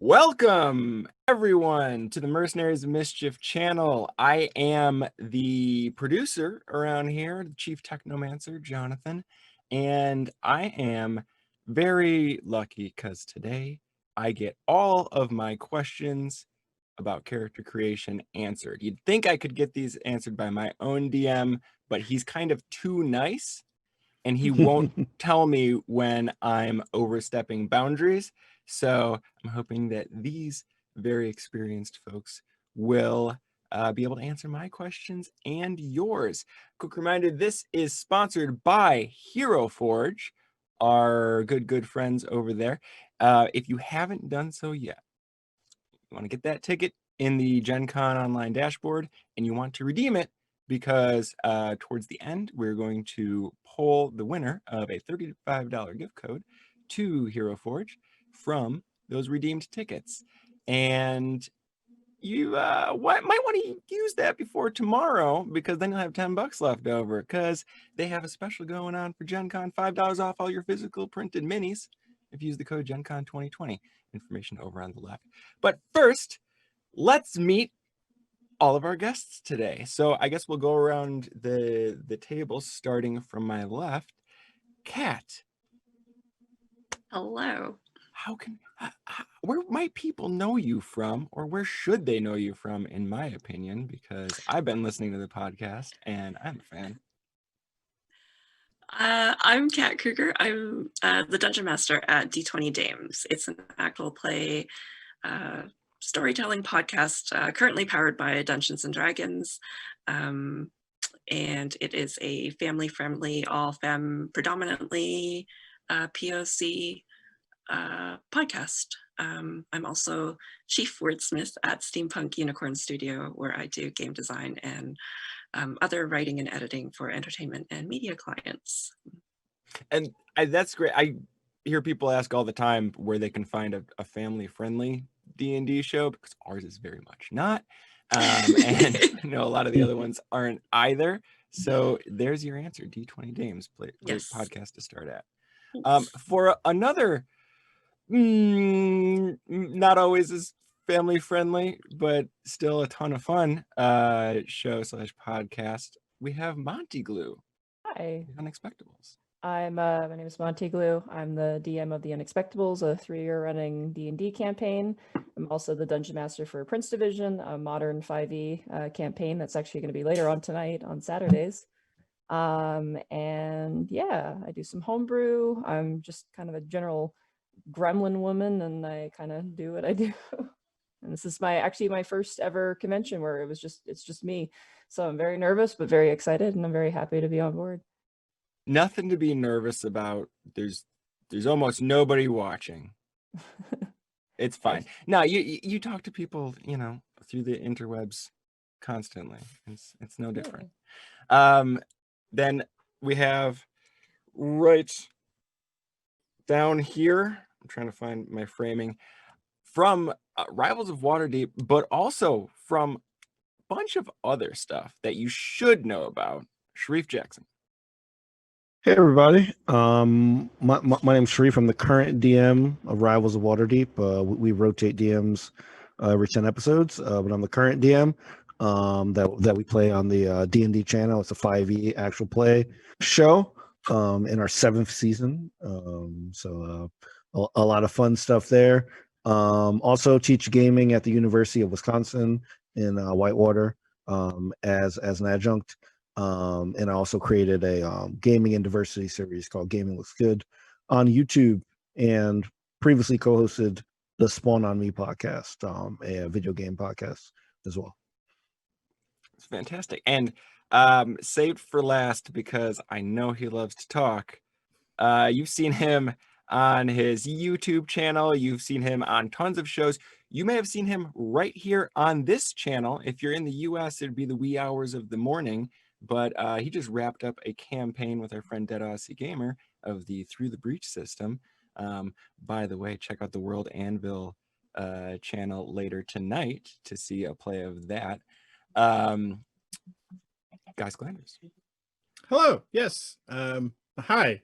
Welcome, everyone, to the Mercenaries of Mischief channel. I am the producer around here, the Chief Technomancer, Jonathon, and I am very lucky because today I get all of my questions about character creation answered. You'd think I could get these answered by my own DM, but he's kind of too nice, and he won't tell me when I'm overstepping boundaries. So I'm hoping that these very experienced folks will be able to answer my questions and yours. Quick reminder, this is sponsored by Hero Forge, our good friends over there. If you haven't done so yet, you want to get that ticket in the Gen Con online dashboard, and you want to redeem it because towards the end, we're going to pull the winner of a $35 gift code to Hero Forge from those redeemed tickets. And you might want to use that before tomorrow, because then you'll have $10 left over, because they have a special going on for Gen Con, $5 off all your physical printed minis if you use the code GenCon 2020. Information over on the left. But first, let's meet all of our guests today. So I guess we'll go around the table, starting from my left. Kat. Hello. Where might people know you from, or where should they know you from, in my opinion, because I've been listening to the podcast and I'm a fan. I'm Kat Kruger. I'm the Dungeon Master at D20 Dames. It's an actual play storytelling podcast currently powered by Dungeons and Dragons. And it is a family-friendly, all-femme, predominantly POC podcast. I'm also chief wordsmith at Steampunk Unicorn Studio, where I do game design and other writing and editing for entertainment and media clients. And that's great. I hear people ask all the time where they can find a family-friendly D&D show, because ours is very much not. And I know a lot of the other ones aren't either. So there's your answer, D20 Dames, great podcast to start at. For another, not always as family-friendly, but still a ton of fun show/podcast, we have MontyGlu. Hi. Unexpectables. My name is MontyGlu. I'm the DM of the Unexpectables, a 3-year running D&D campaign. I'm also the Dungeon Master for Prince Division, a modern 5e campaign that's actually going to be later on tonight on Saturdays. And yeah, I do some homebrew. I'm just kind of a general gremlin woman, and I kind of do what I do. And this is actually my first ever convention where it's just me. So I'm very nervous, but very excited, and I'm very happy to be on board. Nothing to be nervous about. There's almost nobody watching. It's fine. Now you talk to people, through the interwebs constantly. It's no different. Then we have right down here, I'm trying to find my framing, from Rivals of Waterdeep, but also from a bunch of other stuff that you should know about, Shareef Jackson. Hey everybody, my name's Shareef. I'm the current DM of Rivals of Waterdeep. We rotate DMs every 10 episodes, but I'm the current DM that we play on the D&D channel. It's a 5e actual play show in our 7th season, so a lot of fun stuff there. Also teach gaming at the University of Wisconsin in Whitewater as an adjunct. And I also created a gaming and diversity series called Gaming Looks Good on YouTube, and previously co-hosted the Spawn on Me podcast, a video game podcast as well. It's fantastic. And saved for last, because I know he loves to talk, you've seen him on his YouTube channel. You've seen him on tons of shows. You may have seen him right here on this channel. If you're in the US, it'd be the wee hours of the morning. But he just wrapped up a campaign with our friend Dead Aussie Gamer of the Through the Breach system. By the way, check out the World Anvil channel later tonight to see a play of that. Guys, Sclanders. Hello. Yes. Hi,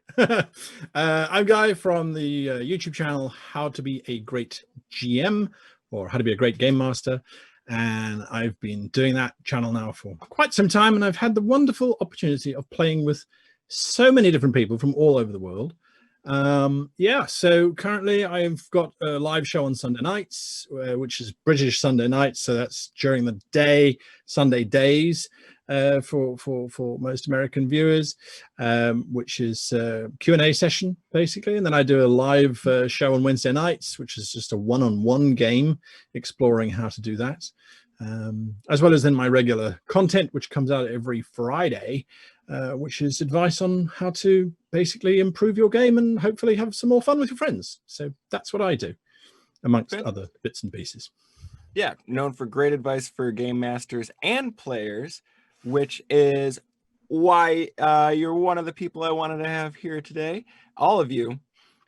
I'm Guy from the YouTube channel How to Be a Great GM, or How to Be a Great Game Master, and I've been doing that channel now for quite some time, and I've had the wonderful opportunity of playing with so many different people from all over the world. Yeah, so currently I've got a live show on Sunday nights, which is British Sunday nights, so that's during the day, Sunday days. For most American viewers, which is Q&A session basically, and then I do a live show on Wednesday nights, which is just a one-on-one game exploring how to do that, as well as then my regular content, which comes out every Friday, which is advice on how to basically improve your game and hopefully have some more fun with your friends. So that's what I do, amongst other bits and pieces. Yeah, known for great advice for game masters and players, which is why you're one of the people I wanted to have here today. All of you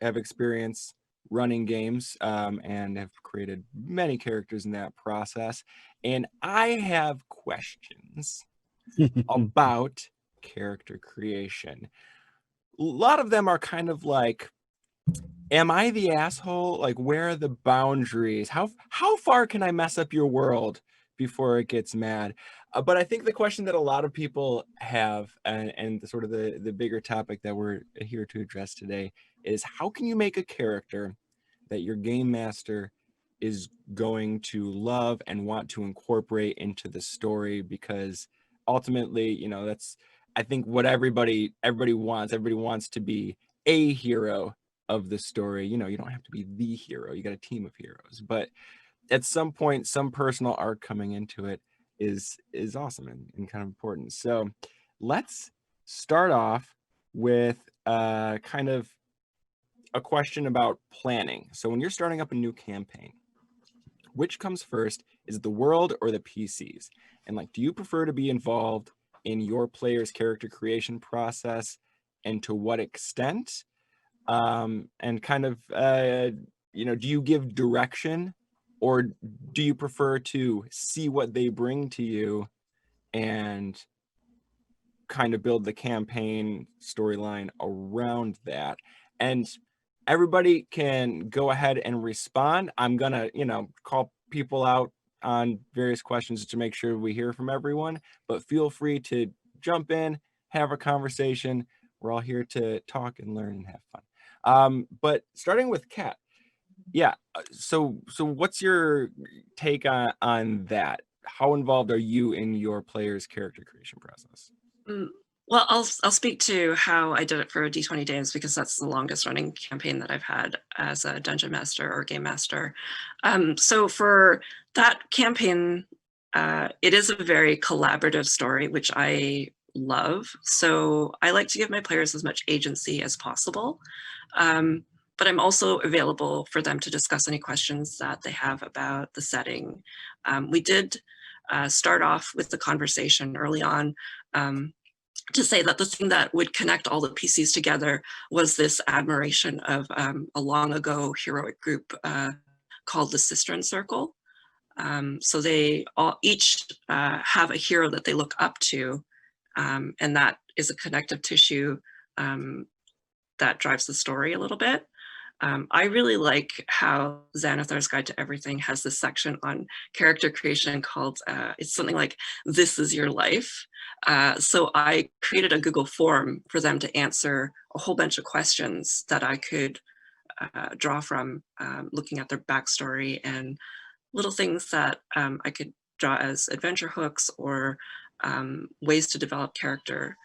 have experience running games and have created many characters in that process. And I have questions about character creation. A lot of them are kind of like, am I the asshole? Like, where are the boundaries? How far can I mess up your world before it gets mad? But I think the question that a lot of people have, and the sort of the bigger topic that we're here to address today, is how can you make a character that your game master is going to love and want to incorporate into the story? Because ultimately, you know, that's, I think, what everybody wants. Everybody wants to be a hero of the story. You know, you don't have to be the hero, you got a team of heroes, but at some point some personal arc coming into it is awesome and kind of important. So let's start off with kind of a question about planning. So when you're starting up a new campaign, which comes first? Is it the world or the PCs? And like, do you prefer to be involved in your player's character creation process, and to what extent? And kind of, you know, do you give direction, or do you prefer to see what they bring to you and kind of build the campaign storyline around that? And everybody can go ahead and respond. I'm gonna, you know, call people out on various questions to make sure we hear from everyone, but feel free to jump in, have a conversation. We're all here to talk and learn and have fun. But starting with Kat, yeah. So what's your take on that? How involved are you in your player's character creation process? Well, I'll speak to how I did it for D20 Dames, because that's the longest running campaign that I've had as a dungeon master or game master. So for that campaign, it is a very collaborative story, which I love. So I like to give my players as much agency as possible. But I'm also available for them to discuss any questions that they have about the setting. We did start off with the conversation early on, to say that the thing that would connect all the PCs together was this admiration of a long ago heroic group called the Sistren Circle. So they all each have a hero that they look up to, and that is a connective tissue that drives the story a little bit. I really like how Xanathar's Guide to Everything has this section on character creation called, it's something like, "This is your life." So I created a Google form for them to answer a whole bunch of questions that I could draw from looking at their backstory and little things that I could draw as adventure hooks or ways to develop character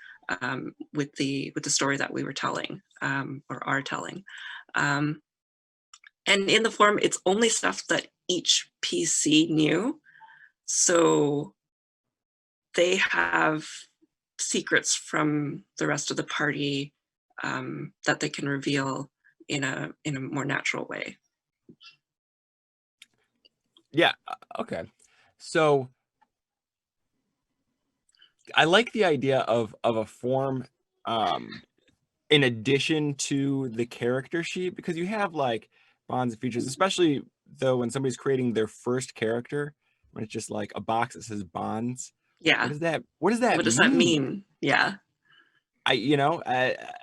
with the story that we were telling or are telling. And in the form, it's only stuff that each PC knew. So they have secrets from the rest of the party that they can reveal in a more natural way. Yeah. Okay. So I like the idea of a form in addition to the character sheet, because you have like bonds and features, especially though when somebody's creating their first character, when it's just like a box that says bonds. Yeah. What does that What does that mean? Yeah. You know,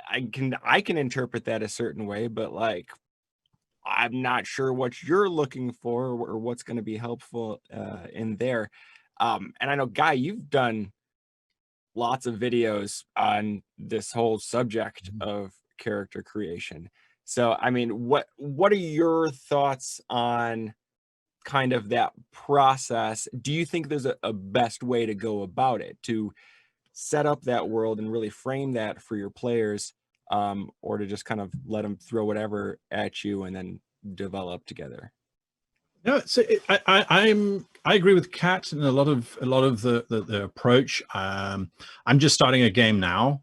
I can interpret that a certain way, but like I'm not sure what you're looking for or what's going to be helpful in there. And I know, Guy, you've done lots of videos on this whole subject of character creation. So, I mean, what are your thoughts on kind of that process? Do you think there's a best way to go about it to set up that world and really frame that for your players, or to just kind of let them throw whatever at you and then develop together? No, so I agree with Kat in a lot of the approach. I'm just starting a game now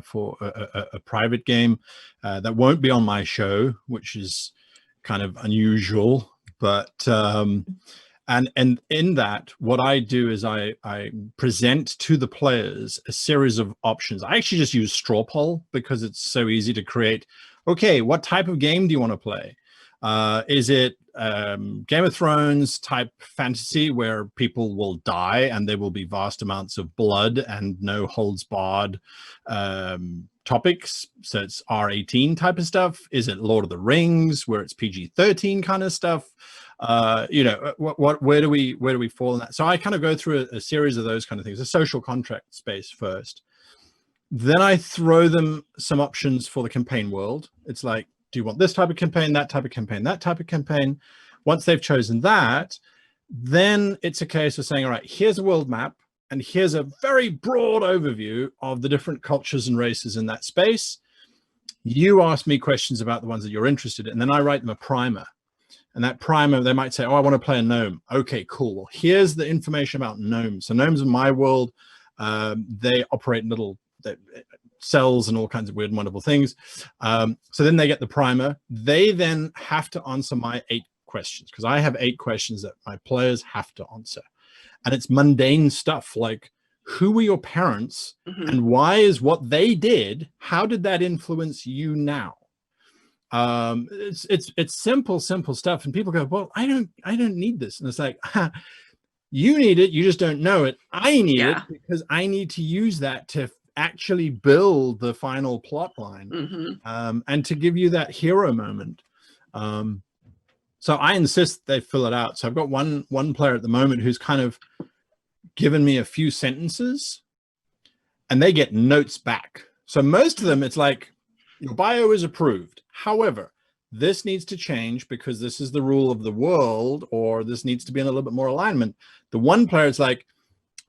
for a private game that won't be on my show, which is kind of unusual. But and in that, what I do is I present to the players a series of options. I actually just use straw poll because it's so easy to create. Okay, what type of game do you want to play? Is it Game of Thrones type fantasy where people will die and there will be vast amounts of blood and no holds barred topics? So it's R18 type of stuff. Is it Lord of the Rings where it's PG-13 kind of stuff? You know, where do we fall in that? So I kind of go through a series of those kind of things, a social contract space first. Then I throw them some options for the campaign world. It's like, do you want this type of campaign, that type of campaign, that type of campaign? Once they've chosen that, then it's a case of saying, all right, here's a world map, and here's a very broad overview of the different cultures and races in that space. You ask me questions about the ones that you're interested in, and then I write them a primer. And that primer, they might say, oh, I want to play a gnome. Okay, cool. Well, here's the information about gnomes. So gnomes in my world, they operate in little cells and all kinds of weird and wonderful things. So then they get the primer. They then have to answer my 8 questions, because I have 8 questions that my players have to answer. And it's mundane stuff like, who were your parents and why is what they did, how did that influence you now? It's simple stuff. And people go, well, I don't need this. And it's like, you need it, you just don't know it. I need it because I need to use that to actually build the final plot line, and to give you that hero moment. So I insist they fill it out. So I've got one player at the moment who's kind of given me a few sentences and they get notes back. So most of them, it's like, your bio is approved. However, this needs to change because this is the rule of the world, or this needs to be in a little bit more alignment. The one player is like,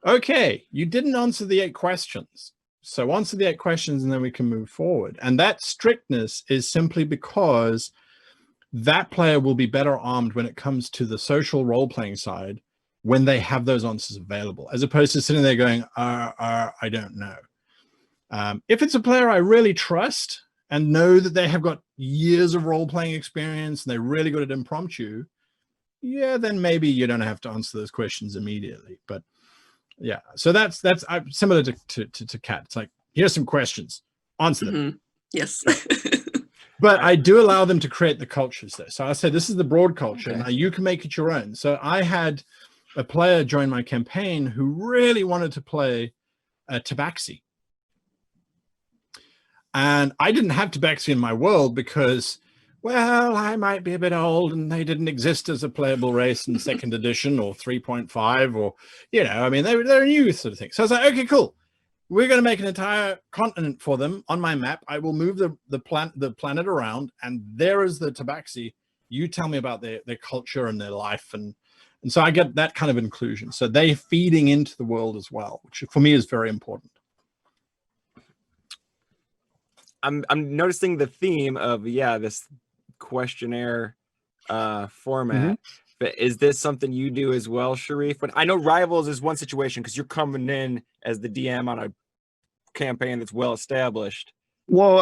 okay, you didn't answer the 8 questions. So answer the 8 questions and then we can move forward. And that strictness is simply because that player will be better armed when it comes to the social role-playing side when they have those answers available, as opposed to sitting there going, I don't know. If it's a player I really trust and know that they have got years of role-playing experience and they're really good at impromptu, yeah, then maybe you don't have to answer those questions immediately. But yeah, so that's similar to Kat. It's like, here's some questions, answer them. Yes. But I do allow them to create the cultures though. So I say, this is the broad culture. Now you can make it your own. So I had a player join my campaign who really wanted to play Tabaxi. And I didn't have Tabaxi in my world because, well, I might be a bit old and they didn't exist as a playable race in 2nd edition or 3.5, or, you know, I mean, they're a new sort of thing. So I was like, okay, cool. We're going to make an entire continent for them on my map. I will move the planet around, and there is the Tabaxi. You tell me about their culture and their life. And so I get that kind of inclusion. So they're feeding into the world as well, which for me is very important. I'm noticing the theme of, this questionnaire format. But is this something you do as well, Shareef? But I know Rivals is one situation because you're coming in as the DM on a campaign that's well established. Well,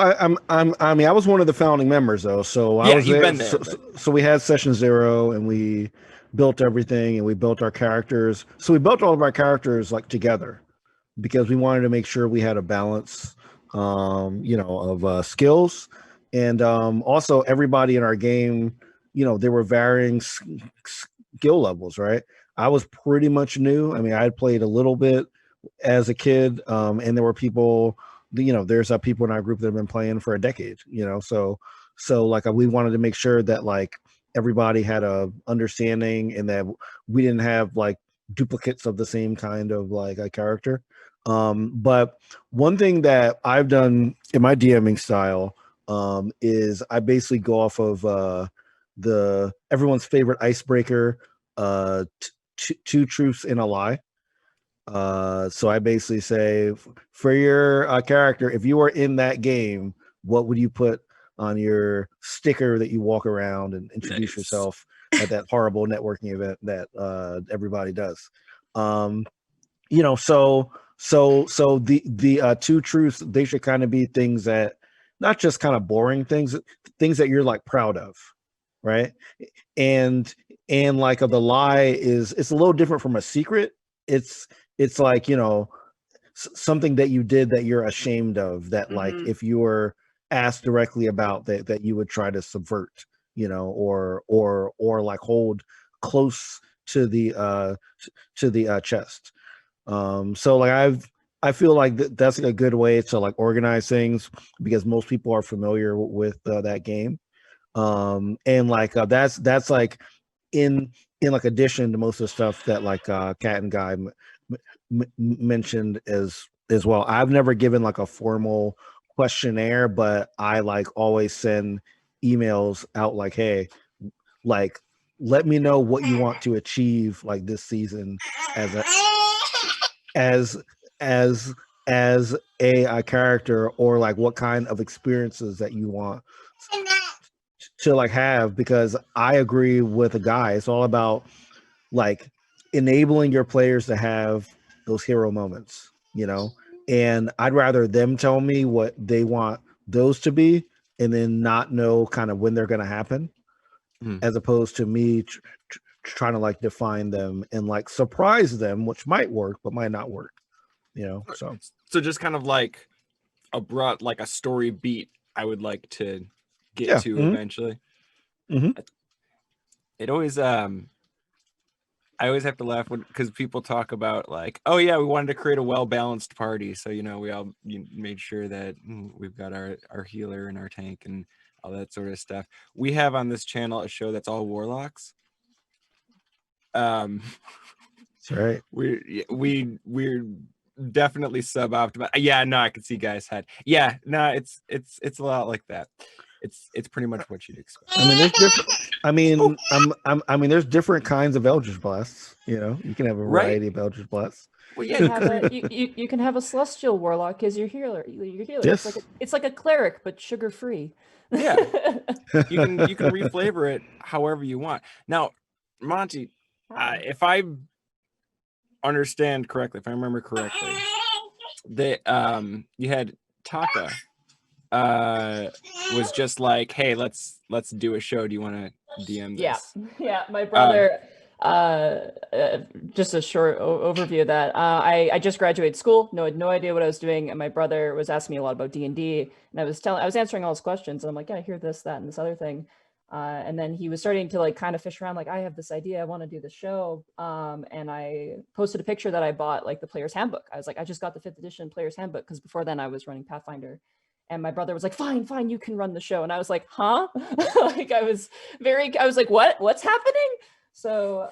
I mean, I was one of the founding members though, so I was there. Been there, so we had session 0 and we built everything and we built our characters. So we built all of our characters like together because we wanted to make sure we had a balance, you know, of skills, and also everybody in our game, you know, there were varying skill levels, right? I was pretty much new. I mean, I had played a little bit as a kid, and there were people there's people in our group that have been playing for a decade, so like we wanted to make sure that like everybody had a understanding and that we didn't have like duplicates of the same kind of like a character. But one thing that I've done in my DMing style is I basically go off of the everyone's favorite icebreaker, two truths and a lie. So I basically say, for your character, if you were in that game, what would you put on your sticker that you walk around and introduce yourself at that horrible networking event that everybody does? So the two truths, they should kind of be things that, not just kind of boring things that you're like proud of, right? And like the lie it's a little different from a secret. It's like something that you did that you're ashamed of, that like if you were asked directly about that you would try to subvert, or like hold close to the chest. So like I feel like that's like a good way to like organize things, because most people are familiar with that game. And like that's like in like addition to most of the stuff that like Kat and Guy mentioned as well. I've never given like a formal questionnaire, but I like always send emails out like, hey, like let me know what you want to achieve like this season as a character, or like what kind of experiences that you want to like have. Because I agree with a Guy, it's all about like enabling your players to have those hero moments, and I'd rather them tell me what they want those to be and then not know kind of when they're going to happen, as opposed to me trying to like define them and like surprise them, which might work but might not work, so just kind of like a story beat I would like to get to eventually. It always I always have to laugh because people talk about like, oh yeah, we wanted to create a well-balanced party, so we all made sure that we've got our healer and our tank and all that sort of stuff. We have on this channel a show that's all warlocks. That's right. We're definitely suboptimal. Yeah, no, I can see Guy's head. Yeah, no, it's a lot like that. It's pretty much what you'd expect. I mean, there's different. I mean, there's different kinds of Eldritch Blasts. You can have a variety of Eldritch Blasts. Well, You can have a celestial warlock as your healer. Yes. It's like a cleric, but sugar free. Yeah, you can reflavor it however you want. Now, Monty, if I understand correctly, if I remember correctly, that you had Taka was just like, hey, let's do a show. Do you want to DM this? Yeah. My brother. Just a short overview of that. I just graduated school. Had no idea what I was doing, and my brother was asking me a lot about D&D, and I was answering all his questions, and I'm like, yeah, I hear this, that, and this other thing. And then he was starting to like kind of fish around, like, I have this idea, I want to do the show. And I posted a picture that I bought, like the player's handbook. I was like, I just got the 5th edition player's handbook, because before then I was running Pathfinder. And my brother was like, fine, you can run the show. And I was like, huh? I was like, what's happening? So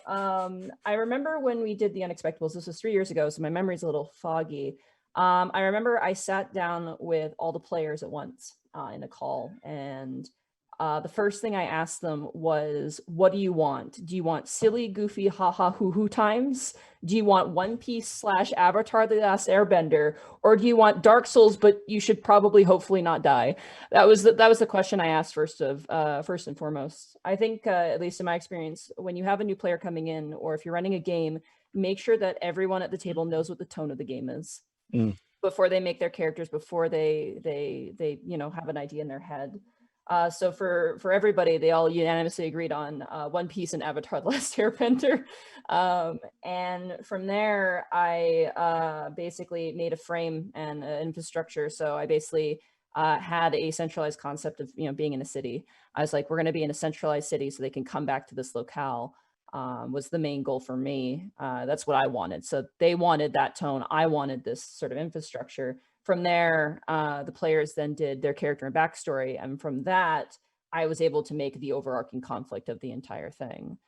I remember when we did the Unexpectables, this was 3 years ago, so my memory's a little foggy. I remember I sat down with all the players at once in a call, and the first thing I asked them was, what do you want? Do you want silly, goofy, ha-ha, hoo-hoo times? Do you want One Piece / Avatar The Last Airbender? Or do you want Dark Souls, but you should probably hopefully not die? That was the question I asked first and foremost. I think, at least in my experience, when you have a new player coming in, or if you're running a game, make sure that everyone at the table knows what the tone of the game is before they make their characters, before they have an idea in their head. So for everybody, they all unanimously agreed on One Piece and Avatar: The Last Airbender. And from there, I basically made a frame and an infrastructure. So I basically had a centralized concept of being in a city. I was like, we're going to be in a centralized city so they can come back to this locale. Was the main goal for me. That's what I wanted. So they wanted that tone. I wanted this sort of infrastructure. From there, the players then did their character and backstory. And from that, I was able to make the overarching conflict of the entire thing.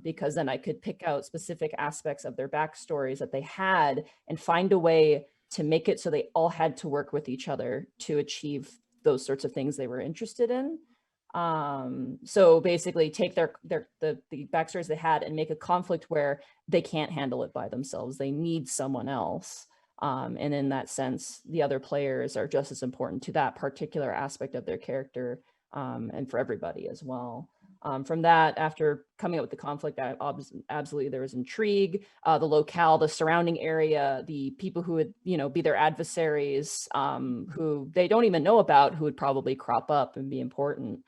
Because then I could pick out specific aspects of their backstories that they had and find a way to make it so they all had to work with each other to achieve those sorts of things they were interested in. So basically take the backstories they had and make a conflict where they can't handle it by themselves. They need someone else. And in that sense, the other players are just as important to that particular aspect of their character, and for everybody as well. From that, after coming up with the conflict, absolutely there was intrigue, the locale, the surrounding area, the people who would, be their adversaries, who they don't even know about, who would probably crop up and be important.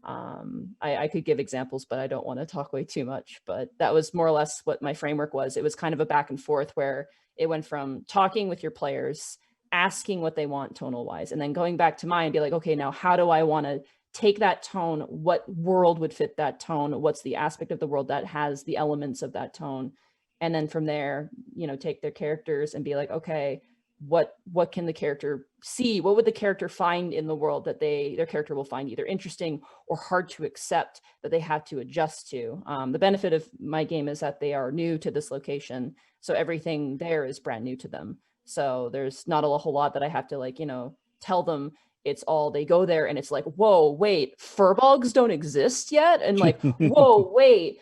I could give examples, but I don't want to talk way too much. But that was more or less what my framework was. It was kind of a back and forth where it went from talking with your players, asking what they want tonal wise, and then going back to mine and be like, okay, now how do I want to take that tone? What world would fit that tone? What's the aspect of the world that has the elements of that tone? And then from there, take their characters and be like, okay, what can the character see? What would the character find in the world that their character will find either interesting or hard to accept, that they have to adjust to? The benefit of my game is that they are new to this location, so everything there is brand new to them. So there's not a whole lot that I have to tell them. It's all, they go there and it's like, whoa, wait, furbolgs don't exist yet? And like, whoa, wait,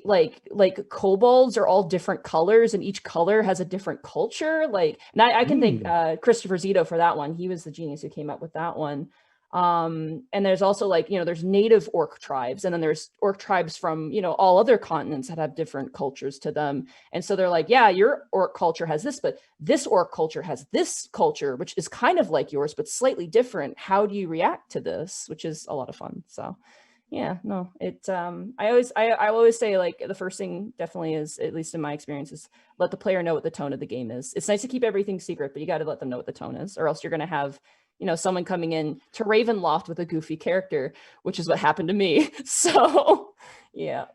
like kobolds are all different colors and each color has a different culture. Like, and I can thank Christopher Zito for that one. He was the genius who came up with that one. And there's also there's native orc tribes, and then there's orc tribes from, all other continents that have different cultures to them. And so they're like, yeah, your orc culture has this, but this orc culture has this culture, which is kind of like yours, but slightly different. How do you react to this? Which is a lot of fun. So yeah, no, I always say, like, the first thing definitely is, at least in my experience, is let the player know what the tone of the game is. It's nice to keep everything secret, but you got to let them know what the tone is, or else you're going to have someone coming in to Ravenloft with a goofy character, which is what happened to me. So, yeah.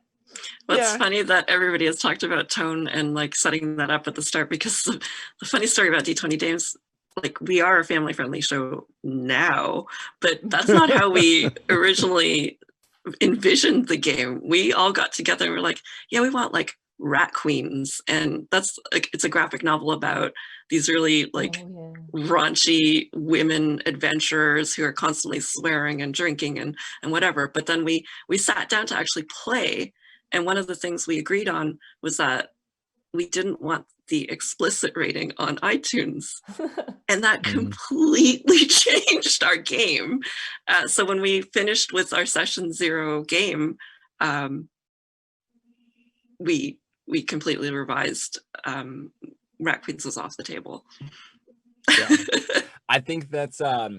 Well, it's funny that everybody has talked about tone and like setting that up at the start, because the funny story about D20 Dames, like, we are a family-friendly show now, but that's not how we originally envisioned the game. We all got together and we're like, yeah, we want like rat queens, and that's like, it's a graphic novel about these really raunchy women adventurers who are constantly swearing and drinking and whatever. But then we sat down to actually play, and one of the things we agreed on was that we didn't want the explicit rating on iTunes, and that completely changed our game. So when we finished with our session 0 game, we completely revised. Rat Queens was off the table. Yeah. I think that's a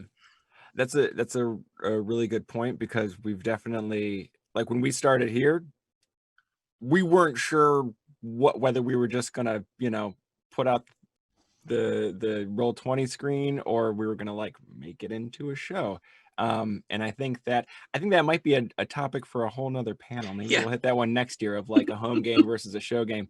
really good point, because we've definitely, like, when we started here, we weren't sure whether we were just gonna put out the Roll20 screen, or we were gonna like make it into a show. And I think that might be a topic for a whole nother panel. Maybe we'll hit that one next year, of like a home game versus a show game.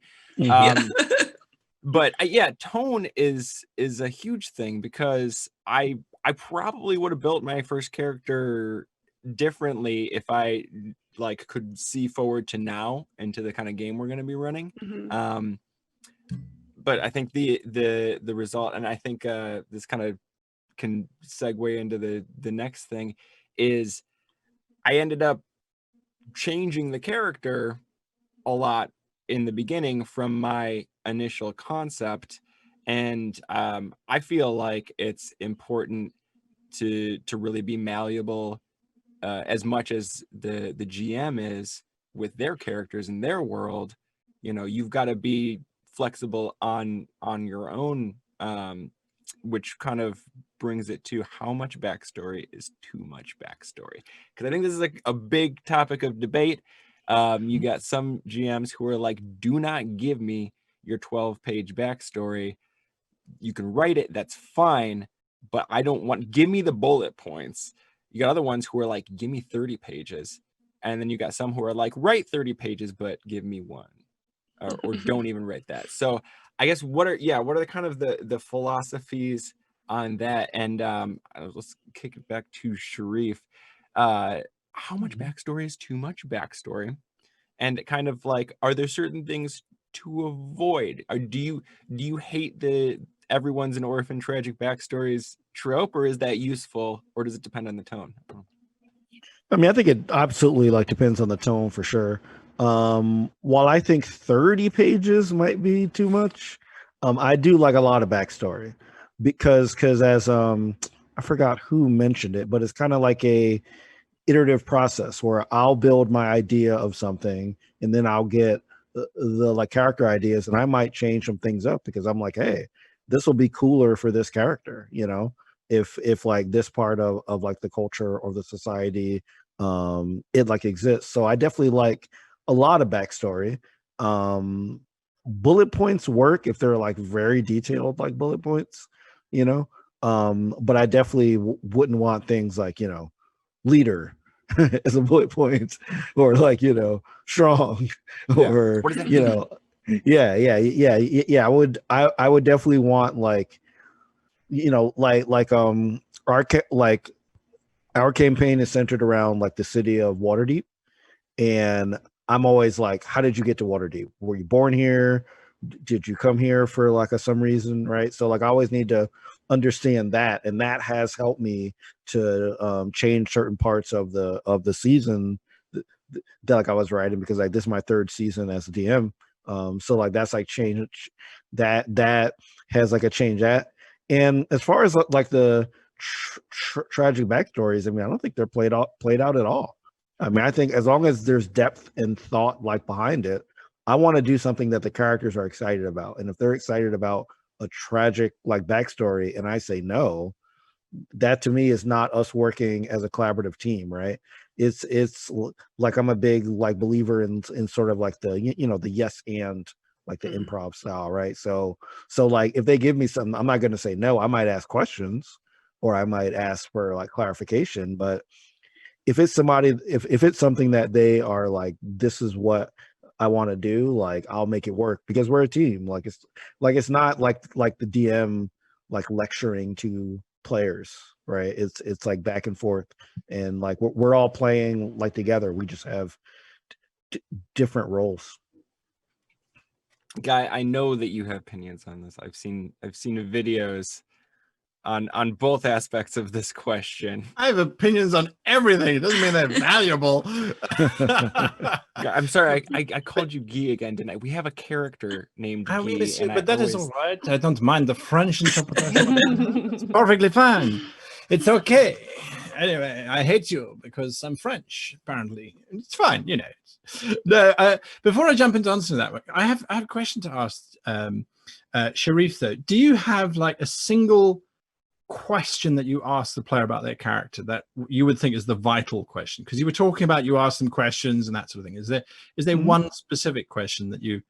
But yeah, tone is a huge thing, because I probably would have built my first character differently if I like could see forward to now into the kind of game we're going to be running. But I think the result, and I think this kind of can segue into the next thing, is I ended up changing the character a lot in the beginning from my initial concept. And I feel like it's important to really be malleable as much as the GM is with their characters and their world. You've got to be flexible on your own, which kind of brings it to how much backstory is too much backstory. Because I think this is like a big topic of debate. You got some GMs who are like, do not give me your 12-page backstory. You can write it, that's fine, but I don't want, give me the bullet points. You got other ones who are like, give me 30 pages. And then you got some who are like, write 30 pages, but give me one, or don't even write that. So I guess what are the kind of the philosophies on that. And let's kick it back to Shareef. How much backstory is too much backstory? And kind of like, are there certain things to avoid? Or do you hate the everyone's an orphan tragic backstories trope, or is that useful, or does it depend on the tone? I mean, I think it absolutely like depends on the tone for sure. While I think 30 pages might be too much, I do like a lot of backstory because as I forgot who mentioned it, but it's kind of like a iterative process where I'll build my idea of something and then I'll get the like character ideas, and I might change some things up because I'm like, hey, this will be cooler for this character, you know, if like this part of like the culture or the society it like exists. So I definitely like a lot of backstory. Bullet points work if they're like very detailed, like bullet points, you know. But I definitely wouldn't want things like, you know, leader as a bullet point, or like, you know, strong, or What does that you mean? know, yeah. I would definitely want like, you know, like our campaign is centered around like the city of Waterdeep, and I'm always like, how did you get to Waterdeep? Were you born here? Did you come here for like some reason, right? So like I always need to understand that, and that has helped me to change certain parts of the season that like I was writing, because like this is my third season as a DM. So like that's like change that has like a change that. And as far as like the tragic backstories, I mean, I don't think they're played out at all. I mean, I think as long as there's depth and thought like behind it, I want to do something that the characters are excited about. And if they're excited about a tragic like backstory and I say no, that to me is not us working as a collaborative team, right? It's like I'm a big like believer in sort of like the, you know, the yes and like the improv style, right? So like if they give me something, I'm not going to say no. I might ask questions, or I might ask for like clarification. But if it's somebody, if it's something that they are like, this is what I want to do, like I'll make it work, because we're a team. Like it's not like the DM like lecturing to players, right? It's like back and forth, and like we're all playing like together. We just have different roles. Guy, I know that you have opinions on this. I've seen the videos on both aspects of this question. I have opinions on everything. It doesn't mean they're valuable. I'm sorry, I called you Guy again, didn't I? We have a character named Guy, and but that is all right. I don't mind the French interpretation. It's perfectly fine. It's okay. Anyway, I hate you because I'm French, apparently. It's fine, you know. No, before I jump into answering that, I have a question to ask Shareef, though. Do you have like a single question that you ask the player about their character that you would think is the vital question? Because you were talking about you ask them questions and that sort of thing. Is there one specific question that you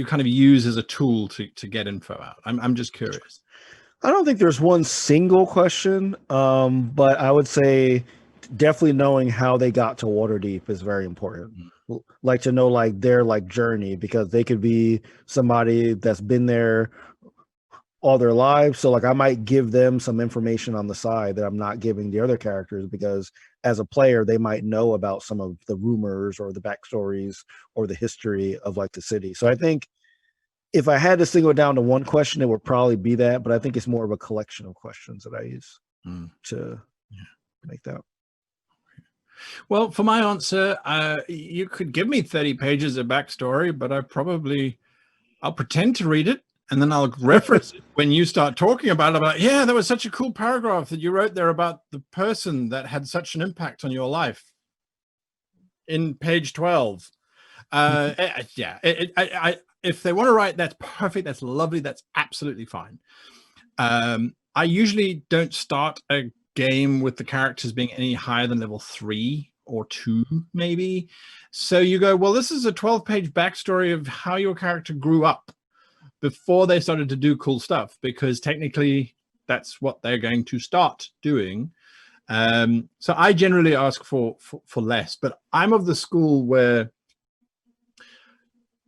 kind of use as a tool to get info out? I'm just curious. I don't think there's one single question, but I would say definitely knowing how they got to Waterdeep is very important. Like to know like their like journey, because they could be somebody that's been there all their lives. So like I might give them some information on the side that I'm not giving the other characters, because as a player they might know about some of the rumors or the backstories or the history of like the city. So I think if I had to single it down to one question, it would probably be that, but I think it's more of a collection of questions that I use to make that. Well, for my answer, you could give me 30 pages of backstory, but I'll pretend to read it, and then I'll reference it when you start talking about it. About, yeah, there was such a cool paragraph that you wrote there about the person that had such an impact on your life in page 12. If they want to write, that's perfect. That's lovely. That's absolutely fine. I usually don't start a game with the characters being any higher than level 3 or 2, maybe. So you go, well, this is a 12-page backstory of how your character grew up before they started to do cool stuff, because technically that's what they're going to start doing. So I generally ask for less, but I'm of the school where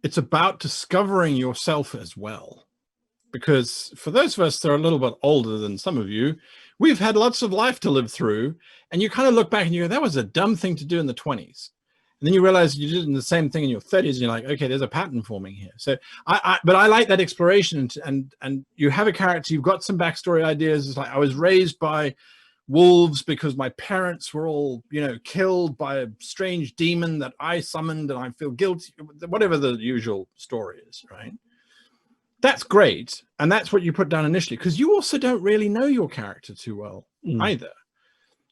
it's about discovering yourself as well. because for those of us that are a little bit older than some of you, we've had lots of life to live through, and you kind of look back and you go, that was a dumb thing to do in the 20s. And then you realize you did the same thing in your 30s, and you're like, okay, there's a pattern forming here. So but I like that exploration, and you have a character, you've got some backstory ideas. It's like, I was raised by wolves because my parents were all, you know, killed by a strange demon that I summoned, and I feel guilty, whatever the usual story is, right? That's great. And that's what you put down initially, because you also don't really know your character too well either.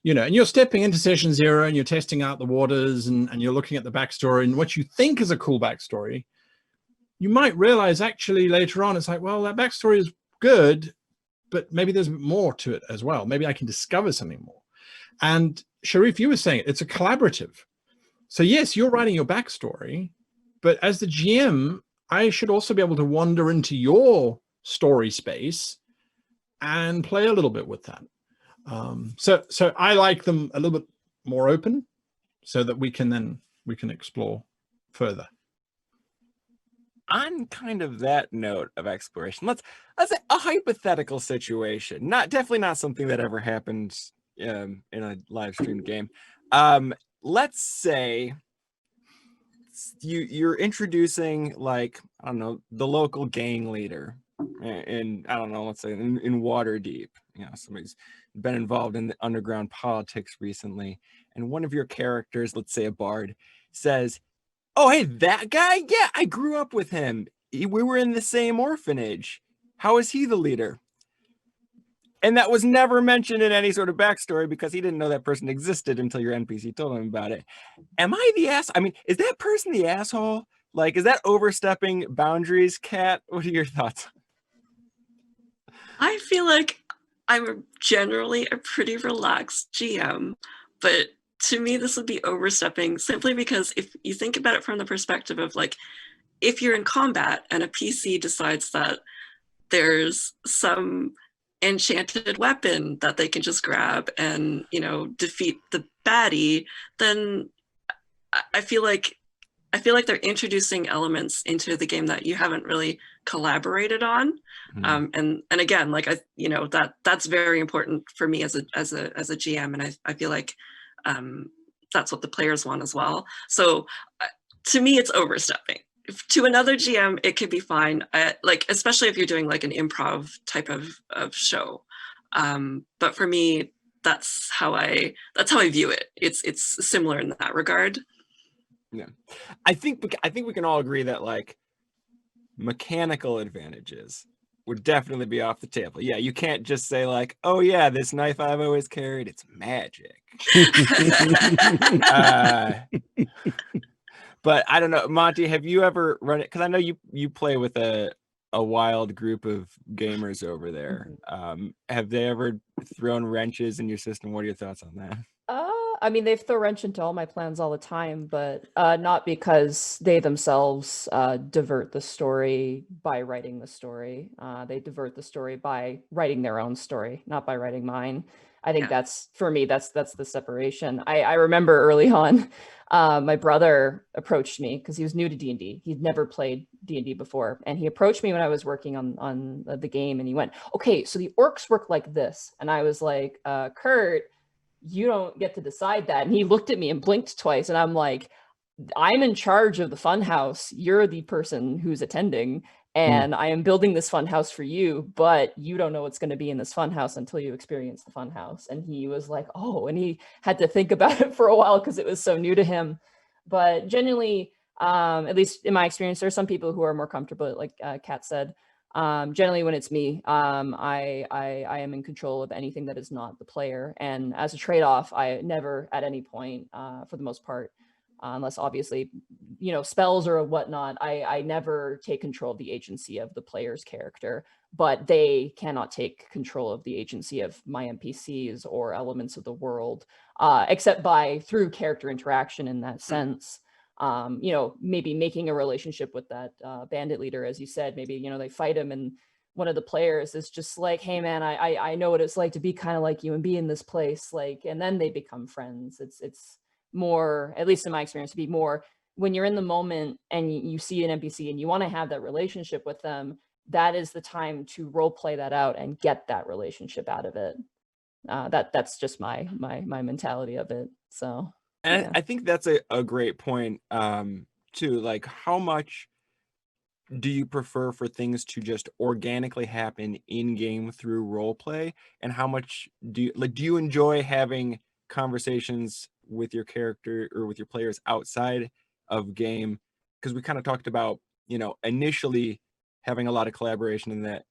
You know, and you're stepping into session 0 and you're testing out the waters, and you're looking at the backstory, and what you think is a cool backstory, you might realize actually later on, it's like, well, that backstory is good, but maybe there's more to it as well. Maybe I can discover something more. And Shareef, you were saying it's a collaborative. So yes, you're writing your backstory, but as the GM, I should also be able to wander into your story space and play a little bit with that. So I like them a little bit more open, so that we can explore further. On kind of that note of exploration, let's say a hypothetical situation, definitely not something that ever happened in a live stream game. Let's say you're introducing, like, I don't know, the local gang leader in, I don't know, let's say in Waterdeep. You know, somebody's been involved in the underground politics recently, and one of your characters, let's say a bard, says, oh, hey, that guy? Yeah, I grew up with him. We were in the same orphanage. How is he the leader? And that was never mentioned in any sort of backstory, because he didn't know that person existed until your NPC told him about it. Am I the ass? I mean, is that person the asshole? Like, is that overstepping boundaries, Kat? What are your thoughts? I feel like I'm generally a pretty relaxed GM, but to me, this would be overstepping, simply because if you think about it from the perspective of, like, if you're in combat and a PC decides that there's some enchanted weapon that they can just grab and, you know, defeat the baddie, then I feel like they're introducing elements into the game that you haven't really collaborated on. And again, like, you know, that's very important for me as a GM, and I feel like that's what the players want as well. So to me, it's overstepping. To another GM, it could be fine, like, especially if you're doing like an improv type of show. But for me, that's how I view it. It's similar in that regard. Yeah, I think we can all agree that, like, mechanical advantages would definitely be off the table. Yeah, you can't just say, like, oh yeah, this knife I've always carried, it's magic. But I don't know, Monty, have you ever run it? Because I know you play with a wild group of gamers over there. Have they ever thrown wrenches in your system? What are your thoughts on that? I mean, they've thrown wrench into all my plans all the time, but not because they themselves divert the story by writing the story. They divert the story by writing their own story, not by writing mine. I think that's, for me, that's the separation. I remember early on, my brother approached me because he was new to D&D. He'd never played D&D before. And he approached me when I was working on the game, and he went, okay, so the orcs work like this. And I was like, Kurt, you don't get to decide that. And he looked at me and blinked twice, and I'm like, I'm in charge of the fun house. You're the person who's attending, and I am building this fun house for you, but you don't know what's going to be in this fun house until you experience the fun house. And he was like, oh, and he had to think about it for a while because it was so new to him. But generally, at least in my experience, there are some people who are more comfortable, like Kat said. Generally, when it's me, I am in control of anything that is not the player. And as a trade-off, I never at any point, for the most part, unless obviously, you know, spells or whatnot, I never take control of the agency of the player's character, but they cannot take control of the agency of my NPCs or elements of the world, except through character interaction in that sense. You know, maybe making a relationship with that bandit leader, as you said. Maybe, you know, they fight him and one of the players is just like, hey man, I know what it's like to be kind of like you and be in this place, like, and then they become friends. It's more, at least in my experience, to be more when you're in the moment and you see an NPC and you want to have that relationship with them, that is the time to role play that out and get that relationship out of it. That's just my mentality of it. So, And yeah. I think that's a great point, too. Like, how much do you prefer for things to just organically happen in game through role play, and how much do you enjoy having conversations with your character or with your players outside of game? Because we kind of talked about, initially having a lot of collaboration in that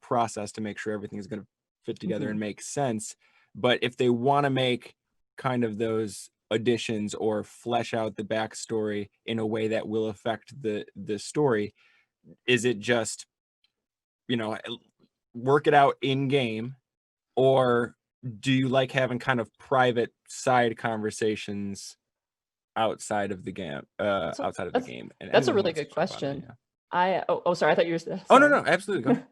process to make sure everything is going to fit together and make sense. But if they want to make kind of those additions or flesh out the backstory in a way that will affect the story, is it just, work it out in game, or do you like having kind of private side conversations outside of the game? And That's a anyone who really wants to good jump on it, question. yeah. Sorry, I thought you were. Oh, no, sorry. absolutely. Go ahead.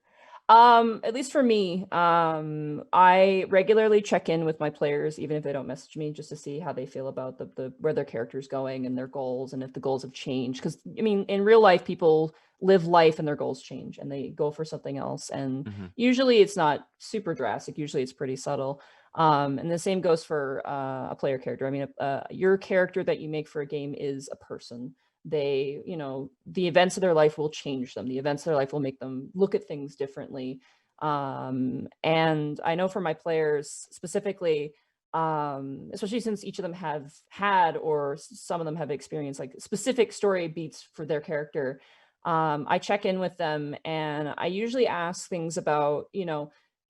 At least for me, I regularly check in with my players, even if they don't message me, just to see how they feel about the where their character's going and their goals, and if the goals have changed. Because I mean, in real life, people live life and their goals change, and they go for something else. And usually, it's not super drastic. Usually, it's pretty subtle. And the same goes for a player character. I mean, your character that you make for a game is a person. They, the events of their life will change them. The events of their life will make them look at things differently. And I know for my players specifically, especially since each of them have had, or some of them have experienced like specific story beats for their character, I check in with them, and I usually ask things about,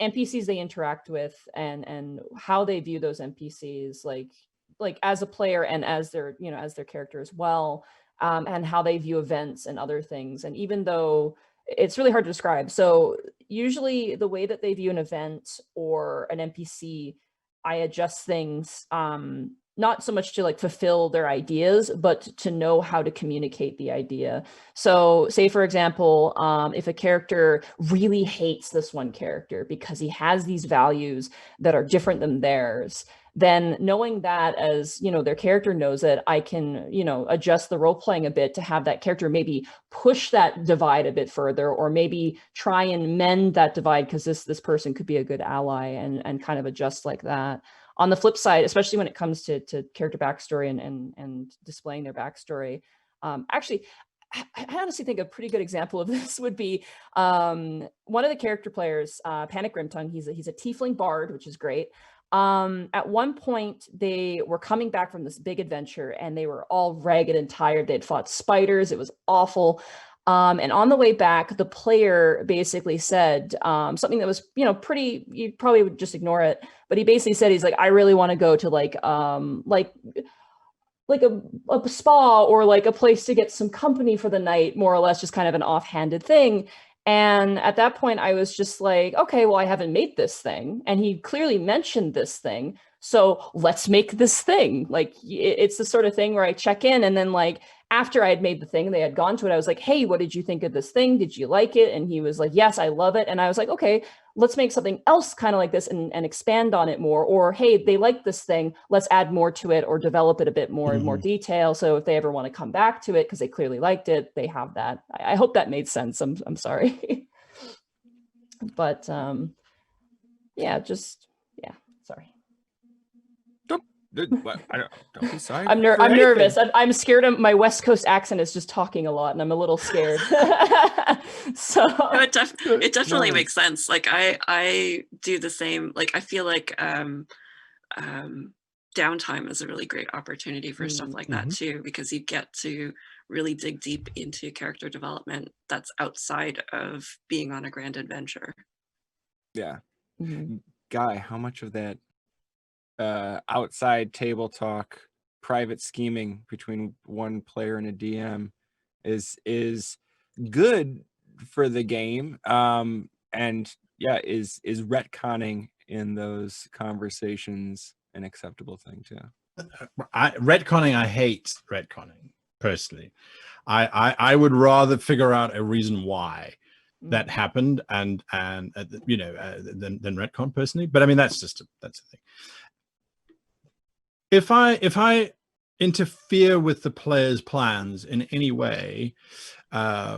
NPCs they interact with, and how they view those NPCs, like as a player and as their, as their character as well. And how they view events and other things. And even though it's really hard to describe, so usually the way that they view an event or an NPC, I adjust things, not so much to like fulfill their ideas, but to know how to communicate the idea. So say, for example, if a character really hates this one character because he has these values that are different than theirs, then knowing that, as their character knows it, I can adjust the role playing a bit to have that character maybe push that divide a bit further, or maybe try and mend that divide, because this person could be a good ally, and kind of adjust like that. On the flip side, especially when it comes to character backstory and displaying their backstory, actually, I honestly think a pretty good example of this would be one of the character players, Panic Grimtongue. He's a tiefling bard, which is great. At one point, they were coming back from this big adventure, and they were all ragged and tired. They'd fought spiders. It was awful. And on the way back, the player basically said something that was, pretty, you probably would just ignore it. But he basically said, he's like, I really want to go to like a spa, or like a place to get some company for the night, more or less, just kind of an offhanded thing. And at that point, I was just like, okay, well, I haven't made this thing, and he clearly mentioned this thing, so let's make this thing. Like, it's the sort of thing where I check in, and then like after I had made the thing, they had gone to it, I was like, hey, what did you think of this thing? Did you like it? And he was like, yes, I love it. And I was like, okay, let's make something else kind of like this, and expand on it more. Or, hey, they like this thing, let's add more to it, or develop it a bit more in more detail. So if they ever want to come back to it because they clearly liked it, they have that. I hope that made sense. I'm sorry. But yeah, sorry. Don't be sorry. I'm nervous. I'm scared of my West Coast accent is just talking a lot, and I'm a little scared. So No, it definitely makes sense. Like I do the same. Like I feel like downtime is a really great opportunity for stuff like that too, because you get to really dig deep into character development that's outside of being on a grand adventure. Yeah. Guy, how much of that outside table talk, private scheming between one player and a DM is good for the game, and yeah, is retconning in those conversations an acceptable thing too? Retconning, I hate retconning personally. I would rather figure out a reason why that happened, and than retcon personally. But I mean, that's a thing. If I interfere with the player's plans in any way,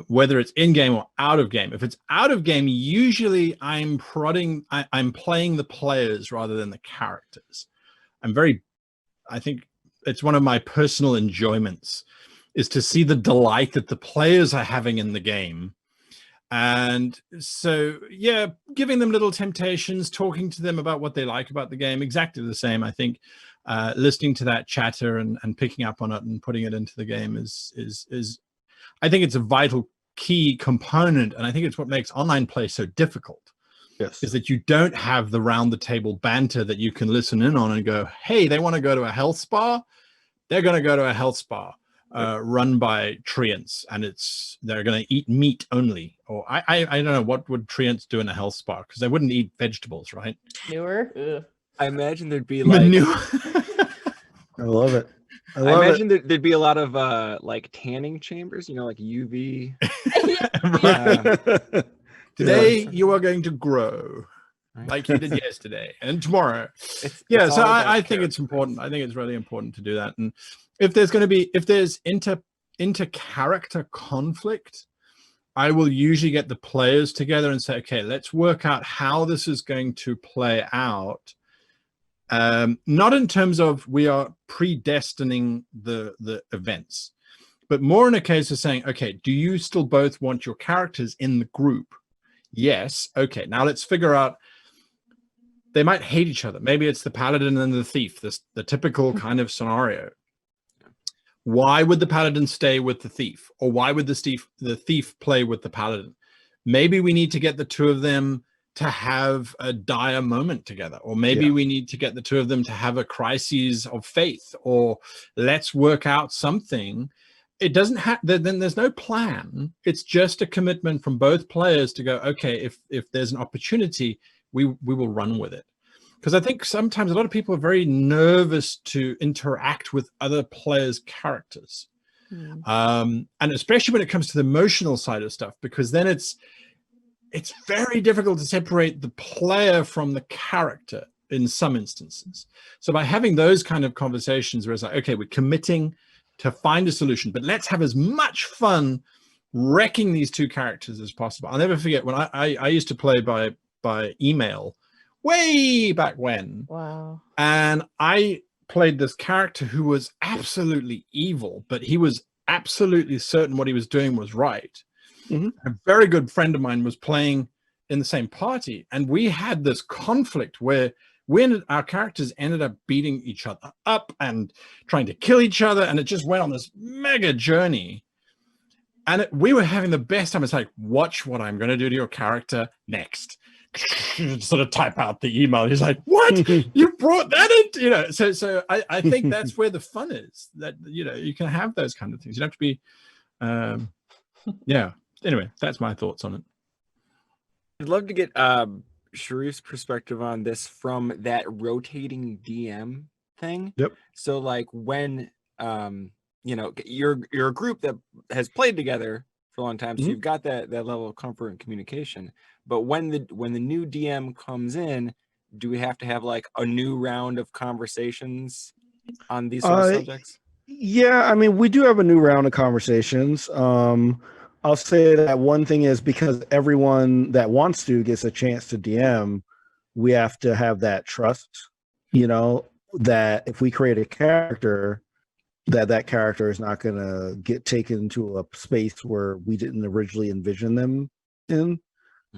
whether it's in game or out of game. If it's out of game, usually I'm playing the players rather than the characters. I think it's one of my personal enjoyments is to see the delight that the players are having in the game. And so, yeah, giving them little temptations, talking to them about what they like about the game, exactly the same. I think listening to that chatter and picking up on it and putting it into the game is I think it's a vital key component. And I think it's what makes online play so difficult. Yes. Is that you don't have the round the table banter that you can listen in on and go, hey, they want to go to a health spa. They're going to go to a health spa run by treants, and they're going to eat meat only. Or I don't know, what would treants do in a health spa? Because they wouldn't eat vegetables, right? Newer. Ugh. I imagine there'd be like Manure. I love it. I imagine there'd be a lot of like tanning chambers, like UV. Right. Today you are going to grow like you did yesterday and tomorrow. Yeah, so I think it's important. I think it's really important to do that. And if there's inter-character conflict, I will usually get the players together and say, okay, let's work out how this is going to play out. Not in terms of we are predestining the events, but more in a case of saying, okay, do you still both want your characters in the group? Yes. Okay. Now let's figure out. They might hate each other. Maybe it's the paladin and the thief. The typical kind of scenario. Why would the paladin stay with the thief, or why would the thief play with the paladin? Maybe we need to get the two of them to have a dire moment together, or maybe we need to get the two of them to have a crisis of faith, or let's work out something. It doesn't have, then there's no plan. It's just a commitment from both players to go, okay, if there's an opportunity, we will run with it. Because I think sometimes a lot of people are very nervous to interact with other players' characters. And especially when it comes to the emotional side of stuff, because then it's very difficult to separate the player from the character in some instances. So by having those kind of conversations where it's like, okay, we're committing to find a solution, but let's have as much fun wrecking these two characters as possible. I'll never forget when I used to play by email way back when. Wow. And I played this character who was absolutely evil, but he was absolutely certain what he was doing was right. A very good friend of mine was playing in the same party, and we had this conflict where our characters ended up beating each other up and trying to kill each other, and it just went on this mega journey. And we were having the best time. It's like, watch what I'm going to do to your character next. Sort of type out the email. He's like, what? You brought that in? So I think that's where the fun is. That, you can have those kind of things. You don't have to be, yeah. Anyway, that's my thoughts on it. I'd love to get Shareef's perspective on this from that rotating DM thing. Yep. So like when you're a group that has played together for a long time, so you've got that level of comfort and communication. But when the new DM comes in, do we have to have like a new round of conversations on these sort of subjects? Yeah, I mean, we do have a new round of conversations. I'll say that one thing is because everyone that wants to gets a chance to DM, we have to have that trust, that if we create a character, that character is not going to get taken to a space where we didn't originally envision them in.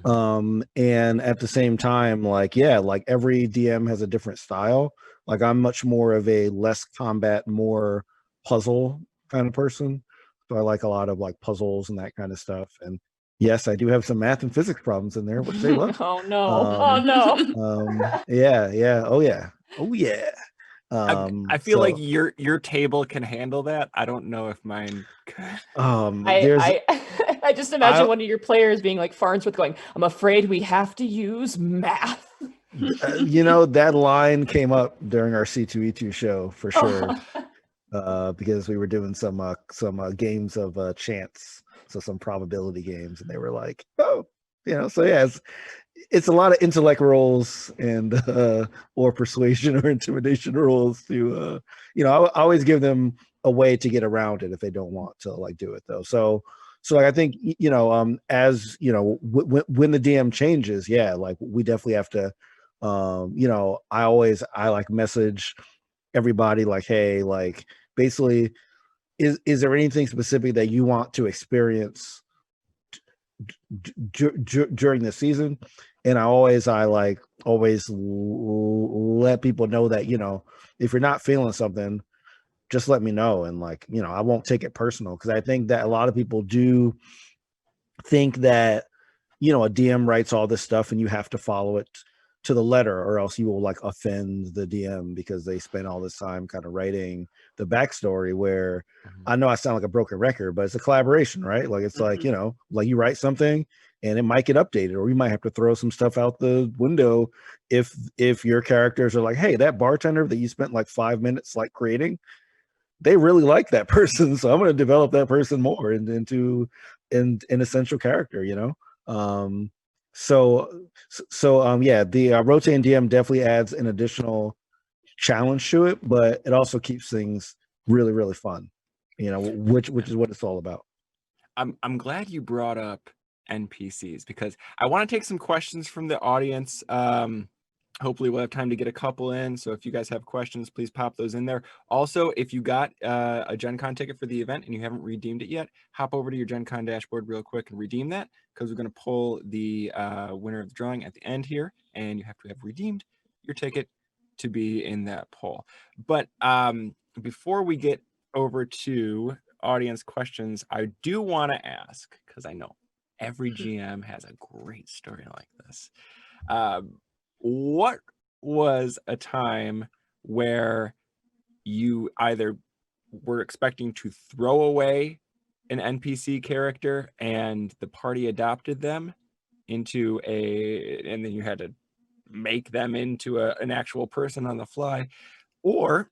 And at the same time, like every DM has a different style. Like I'm much more of a less combat, more puzzle kind of person. So I like a lot of like puzzles and that kind of stuff. And yes, I do have some math and physics problems in there, which they love. Oh no. Yeah. Oh yeah. I feel like your table can handle that. I don't know if mine could. I just imagine one of your players being like Farnsworth going, I'm afraid we have to use math. That line came up during our C2E2 show for sure. Because we were doing some games of chance, so some probability games, and they were like, so yeah, it's a lot of intellect rolls and or persuasion or intimidation rolls to I always give them a way to get around it if they don't want to like do it though. So So like, I think, as when the DM changes, yeah, like we definitely have to, I like message everybody like, hey, like basically, is there anything specific that you want to experience during the season? And I always let people know that, if you're not feeling something, just let me know. And like, I won't take it personal, because I think that a lot of people do think that, a DM writes all this stuff and you have to follow it to the letter, or else you will like offend the DM because they spend all this time kind of writing the backstory, where I know I sound like a broken record, but it's a collaboration, right? Like it's like, like you write something and it might get updated, or you might have to throw some stuff out the window if your characters are like, hey, that bartender that you spent like 5 minutes like creating, they really like that person, so I'm going to develop that person more into an essential character, yeah, the rotating DM definitely adds an additional challenge to it, but it also keeps things really, really fun, which is what it's all about. I'm glad you brought up NPCs, because I want to take some questions from the audience. Hopefully we'll have time to get a couple in. So if you guys have questions, please pop those in there. Also, if you got a Gen Con ticket for the event and you haven't redeemed it yet, hop over to your Gen Con dashboard real quick and redeem that, because we're going to pull the winner of the drawing at the end here, and you have to have redeemed your ticket to be in that poll. But before we get over to audience questions, I do want to ask, because I know every GM has a great story like this. What was a time where you either were expecting to throw away an NPC character and the party adopted them into and then you had to make them into an actual person on the fly? Or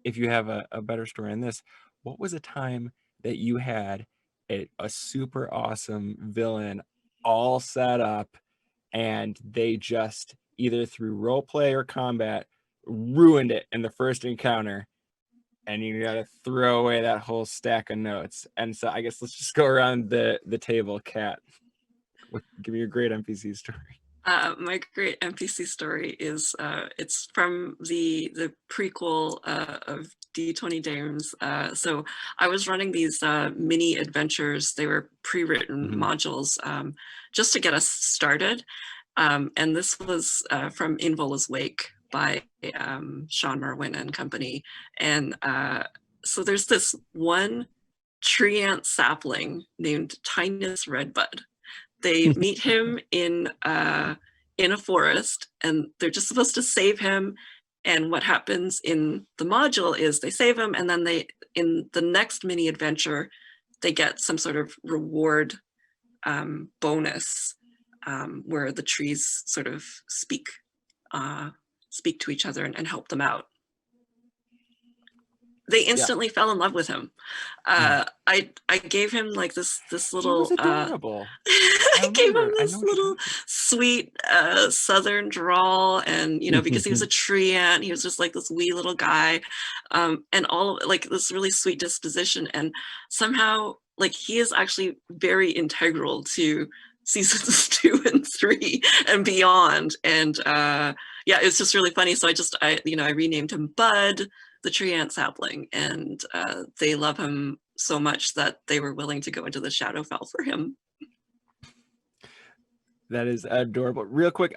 if you have a better story on this, what was a time that you had a super awesome villain all set up and they just either through role play or combat ruined it in the first encounter, and you got to throw away that whole stack of notes? And so I guess let's just go around the table. Kat, give me a great NPC story. My great NPC story is it's from the prequel of D20 Dames. So I was running these mini adventures. They were pre-written modules just to get us started. And this was from Invola's Wake by Sean Merwin and company. And so there's this one tree ant sapling named Tinus Redbud. They meet him in a forest, and they're just supposed to save him. And what happens in the module is they save him, and then in the next mini adventure, they get some sort of reward bonus where the trees sort of speak to each other and help them out. They instantly fell in love with him. I gave him like this little. He was adorable. I gave him this little sweet southern drawl, and because he was a tree ant, he was just like this wee little guy, and all like this really sweet disposition. And somehow, like, he is actually very integral to seasons 2 and 3 and beyond. And it's just really funny. So I renamed him Bud, the tree ant sapling, and they love him so much that they were willing to go into the Shadowfell for him. That is adorable. Real quick,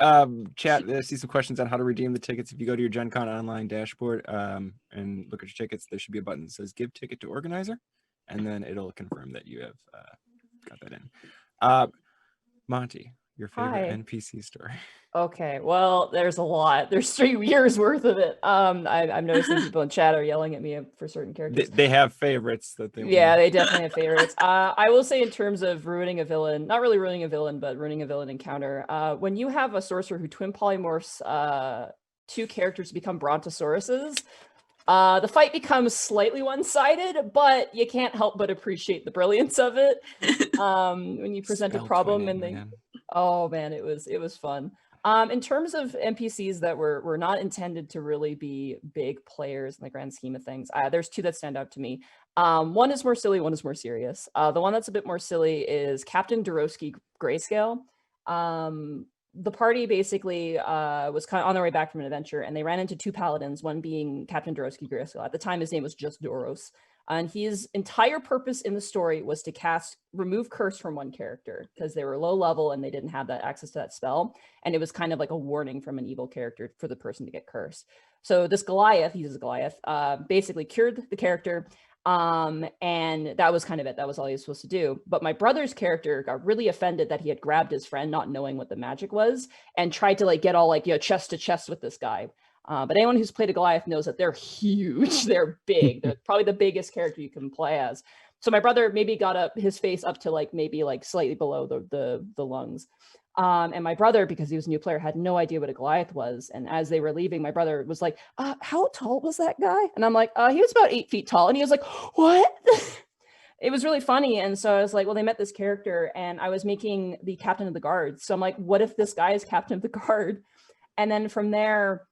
chat, I see some questions on how to redeem the tickets. If you go to your Gen Con online dashboard and look at your tickets, there should be a button that says give ticket to organizer, and then it'll confirm that you have got that in. Monty, your favorite NPC story? Okay, well, there's a lot. There's 3 years worth of it. I'm noticing people in chat are yelling at me for certain characters. They have favorites that they. Yeah, they definitely have favorites. I will say, in terms of ruining a villain, not really ruining a villain, but ruining a villain encounter. When you have a sorcerer who twin polymorphs 2 characters to become brontosauruses, the fight becomes slightly one-sided, but you can't help but appreciate the brilliance of it. When you present a problem and they, oh man, it was fun. In terms of NPCs that were not intended to really be big players in the grand scheme of things, there's two that stand out to me. One is more silly, one is more serious. The one that's a bit more silly is Captain Dorowski Grayscale. The party basically was kind of on their way back from an adventure, and they ran into two paladins, one being Captain Dorowski Grayscale. At the time, his name was just Doros. And his entire purpose in the story was to remove curse from one character because they were low level and they didn't have that access to that spell. And it was kind of like a warning from an evil character for the person to get cursed. So this Goliath, he's a Goliath, basically cured the character. And that was kind of it. That was all he was supposed to do. But my brother's character got really offended that he had grabbed his friend, not knowing what the magic was, and tried to like get all like, you know, chest to chest with this guy. But anyone who's played a Goliath knows that they're huge. They're big. They're probably the biggest character you can play as. So my brother maybe got his face up to like maybe like slightly below the lungs. And my brother, because he was a new player, had no idea what a Goliath was. And as they were leaving, my brother was like, how tall was that guy? And I'm like, he was about 8 feet tall. And he was like, what? It was really funny. And so I was like, well, they met this character and I was making the captain of the guard. So I'm like, what if this guy is captain of the guard? And then from there,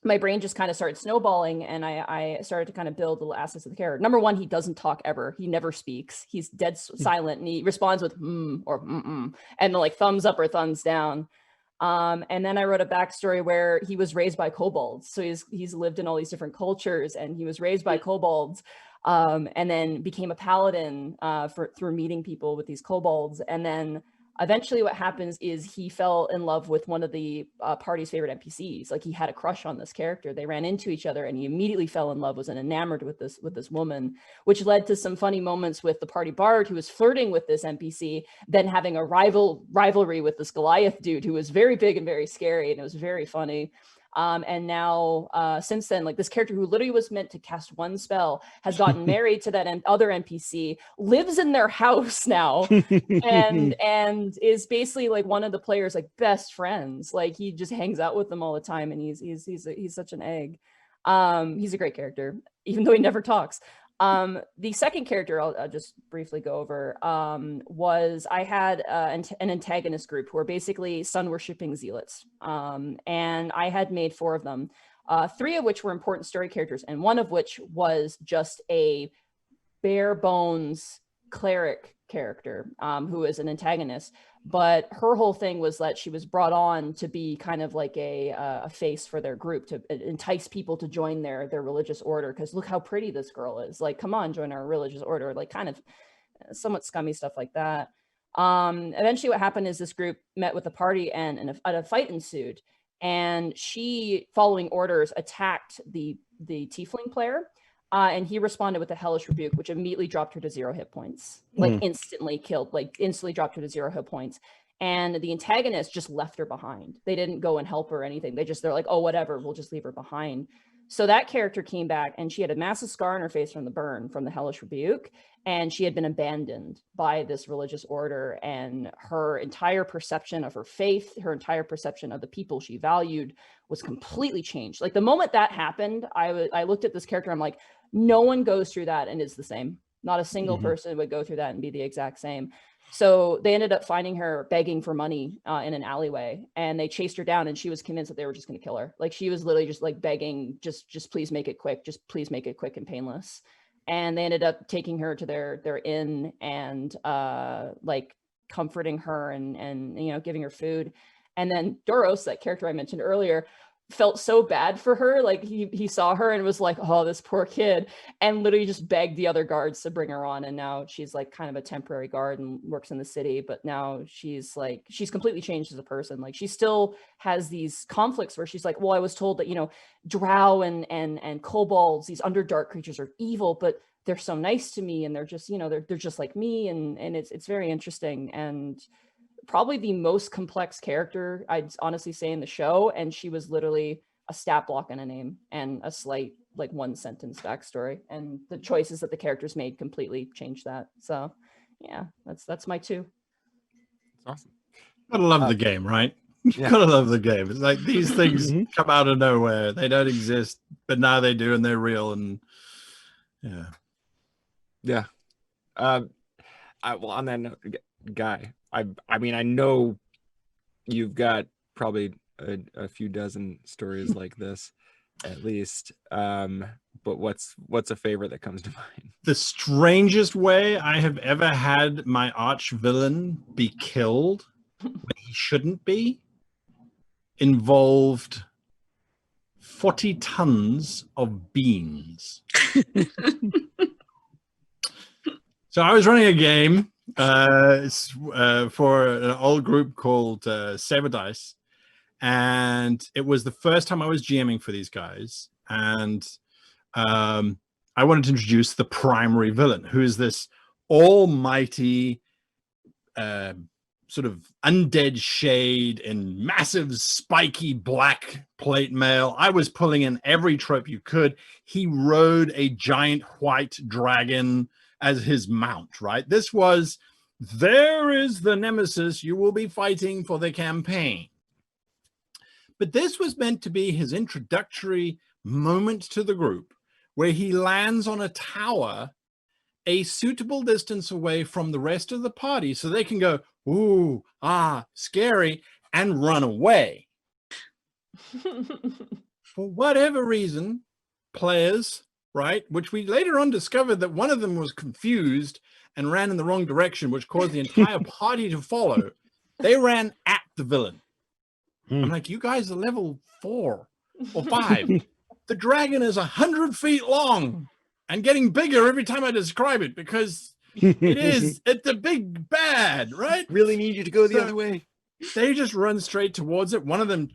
my brain just kind of started snowballing and I started to kind of build little assets of the character. Number one, he doesn't talk ever. He never speaks. He's dead silent and he responds with or mm-mm, and like thumbs up or thumbs down. And then I wrote a backstory where he was raised by kobolds. So he's lived in all these different cultures and he was raised by kobolds and then became a paladin through meeting people with these kobolds. And then eventually what happens is he fell in love with one of the party's favorite NPCs. Like he had a crush on this character. They ran into each other and he immediately fell in love, was enamored with this woman, which led to some funny moments with the party bard who was flirting with this NPC, then having a rivalry with this Goliath dude who was very big and very scary. And it was very funny. And now since then, like this character who literally was meant to cast one spell has gotten married to that other NPC, lives in their house now, and is basically like one of the players' like best friends. Like he just hangs out with them all the time, and he's such an egg. He's a great character, even though he never talks. The second character I'll just briefly go over was I had an antagonist group who were basically sun-worshipping zealots. And I had made 4 of them, 3 of which were important story characters, and one of which was just a bare bones cleric character who is an antagonist. But her whole thing was that she was brought on to be kind of like a face for their group, to entice people to join their religious order. Because look how pretty this girl is. Like, come on, join our religious order. Like, kind of somewhat scummy stuff like that. Eventually, what happened is this group met with the party, and a fight ensued. And she, following orders, attacked the tiefling player. And he responded with a hellish rebuke, which immediately dropped her to 0 hit points, like instantly killed, like instantly dropped her to 0 hit points. And the antagonist just left her behind. They didn't go and help her or anything. They're like, oh, whatever, we'll just leave her behind. So that character came back and she had a massive scar on her face from the burn, from the hellish rebuke. And she had been abandoned by this religious order, and her entire perception of her faith, her entire perception of the people she valued was completely changed. Like the moment that happened, I looked at this character, I'm like, no one goes through that and is the same. Not a single person would go through that and be the exact same. So they ended up finding her begging for money in an alleyway, and they chased her down, and she was convinced that they were just going to kill her. Like she was literally just like begging, just please make it quick. Just please make it quick and painless. And they ended up taking her to their inn and like comforting her and you know, giving her food. And then Doros, that character I mentioned earlier, felt so bad for her. Like he saw her and was like, oh, this poor kid, and literally just begged the other guards to bring her on. And now she's like kind of a temporary guard and works in the city, but now she's completely changed as a person. Like she still has these conflicts where she's like, well, I was told that, you know, drow and kobolds, these underdark creatures, are evil, but they're so nice to me, and they're just, you know, they're just like me. And it's very interesting, and probably the most complex character I'd honestly say in the show. And she was literally a stat block and a name and a slight like 1 sentence backstory, and the choices that the characters made completely changed that. So yeah, that's my 2. That's awesome. Gotta love the game, right? You Yeah. gotta love the game. It's like these things come out of nowhere. They don't exist, but now they do, and they're real. And Yeah. Well, on that note, Guy, I mean, I know you've got probably a few dozen stories like this, at least. But what's a favorite that comes to mind? The strangest way I have ever had my arch villain be killed when he shouldn't be involved 40 tons of beans. So I was running a game for an old group called Saber Dice, and it was the first time I was GMing for these guys, and I wanted to introduce the primary villain, who is this almighty sort of undead shade in massive spiky black plate mail. I was pulling in every trope you could. He rode a giant white dragon as his mount, right? This was, there is the nemesis you will be fighting for the campaign. But this was meant to be his introductory moment to the group, where he lands on a tower a suitable distance away from the rest of the party so they can go, ooh, ah, scary, and run away. For whatever reason, players, right, which we later on discovered that one of them was confused and ran in the wrong direction, which caused the entire party to follow. They ran at the villain. I'm like, you guys are level 4 or 5. The dragon is 100 feet long and getting bigger every time I describe it, because it's a big bad, right? Really need you to go the other way. They just run straight towards it. One of them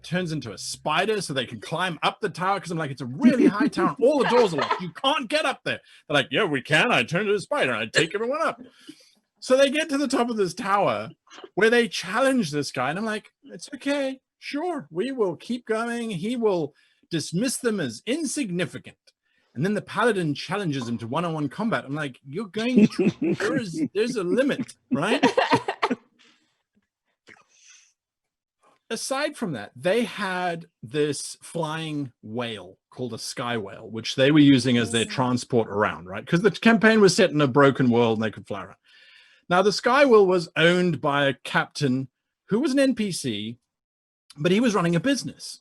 turns into a spider so they can climb up the tower, because I'm like, it's a really high tower and all the doors are locked. You can't get up there. They're like, yeah, we can. I turn to a spider and I take everyone up. So they get to the top of this tower where they challenge this guy. And I'm like, it's okay. Sure. We will keep going. He will dismiss them as insignificant. And then the paladin challenges him to one-on-one combat. I'm like, you're going to, there's a limit, right? Aside from that, they had this flying whale called a sky whale, which they were using as their transport around, right? Because the campaign was set in a broken world and they could fly around. Now, the sky whale was owned by a captain who was an NPC, but he was running a business.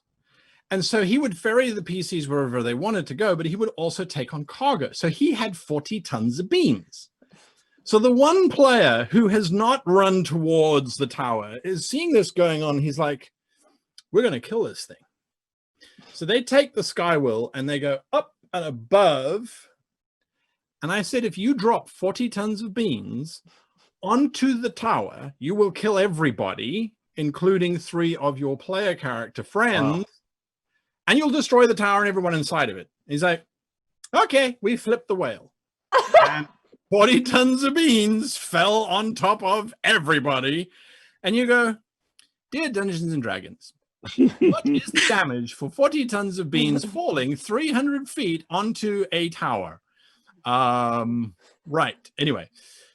And so he would ferry the PCs wherever they wanted to go, but he would also take on cargo. So he had 40 tons of beans. So the one player who has not run towards the tower is seeing this going on. He's like, we're going to kill this thing. So they take the skywheel and they go up and above. And I said, if you drop 40 tons of beans onto the tower, you will kill everybody, including 3 of your player character friends. Wow. And you'll destroy the tower and everyone inside of it. He's like, okay, we flipped the whale. And 40 tons of beans fell on top of everybody. And you go, dear Dungeons and Dragons, what is the damage for 40 tons of beans falling 300 feet onto a tower? Right. Anyway,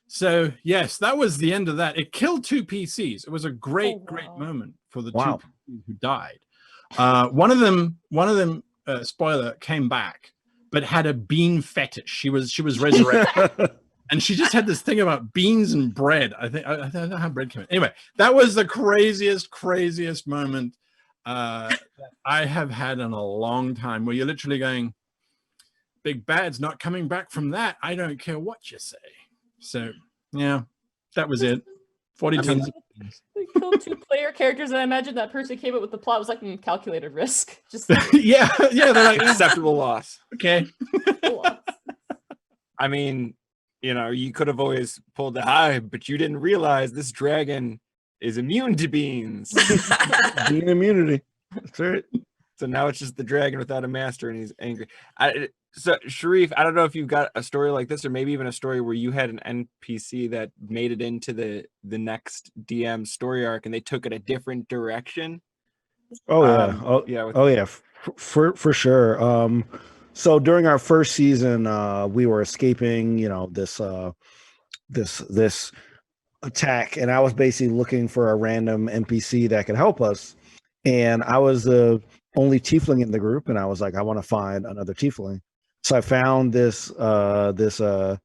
so yes, that was the end of that. It killed 2 PCs. It was a great, great moment for the 2 PCs who died. One of them, spoiler, came back, but had a bean fetish. She was resurrected. And she just had this thing about beans and bread. I don't know how bread came in. Anyway, that was the craziest moment that I have had in a long time, where you're literally going, big bad's not coming back from that. I don't care what you say. So yeah, that was it. 40 tons. They killed 2 player characters, and I imagine that person came up with the plot was like calculated risk. Just yeah, they're like acceptable loss. Okay. I mean, you know, you could have always pulled the high, but you didn't realize this dragon is immune to beans. Bean immunity. That's right. So now it's just the dragon without a master, and he's angry. So Shareef, I don't know if you've got a story like this, or maybe even a story where you had an NPC that made it into the next DM story arc, and they took it a different direction. Oh yeah, for sure. So during our first season, we were escaping, you know, this attack, and I was basically looking for a random NPC that could help us, and I was the only tiefling in the group, and I was like, I want to find another tiefling. So I found this tiefling.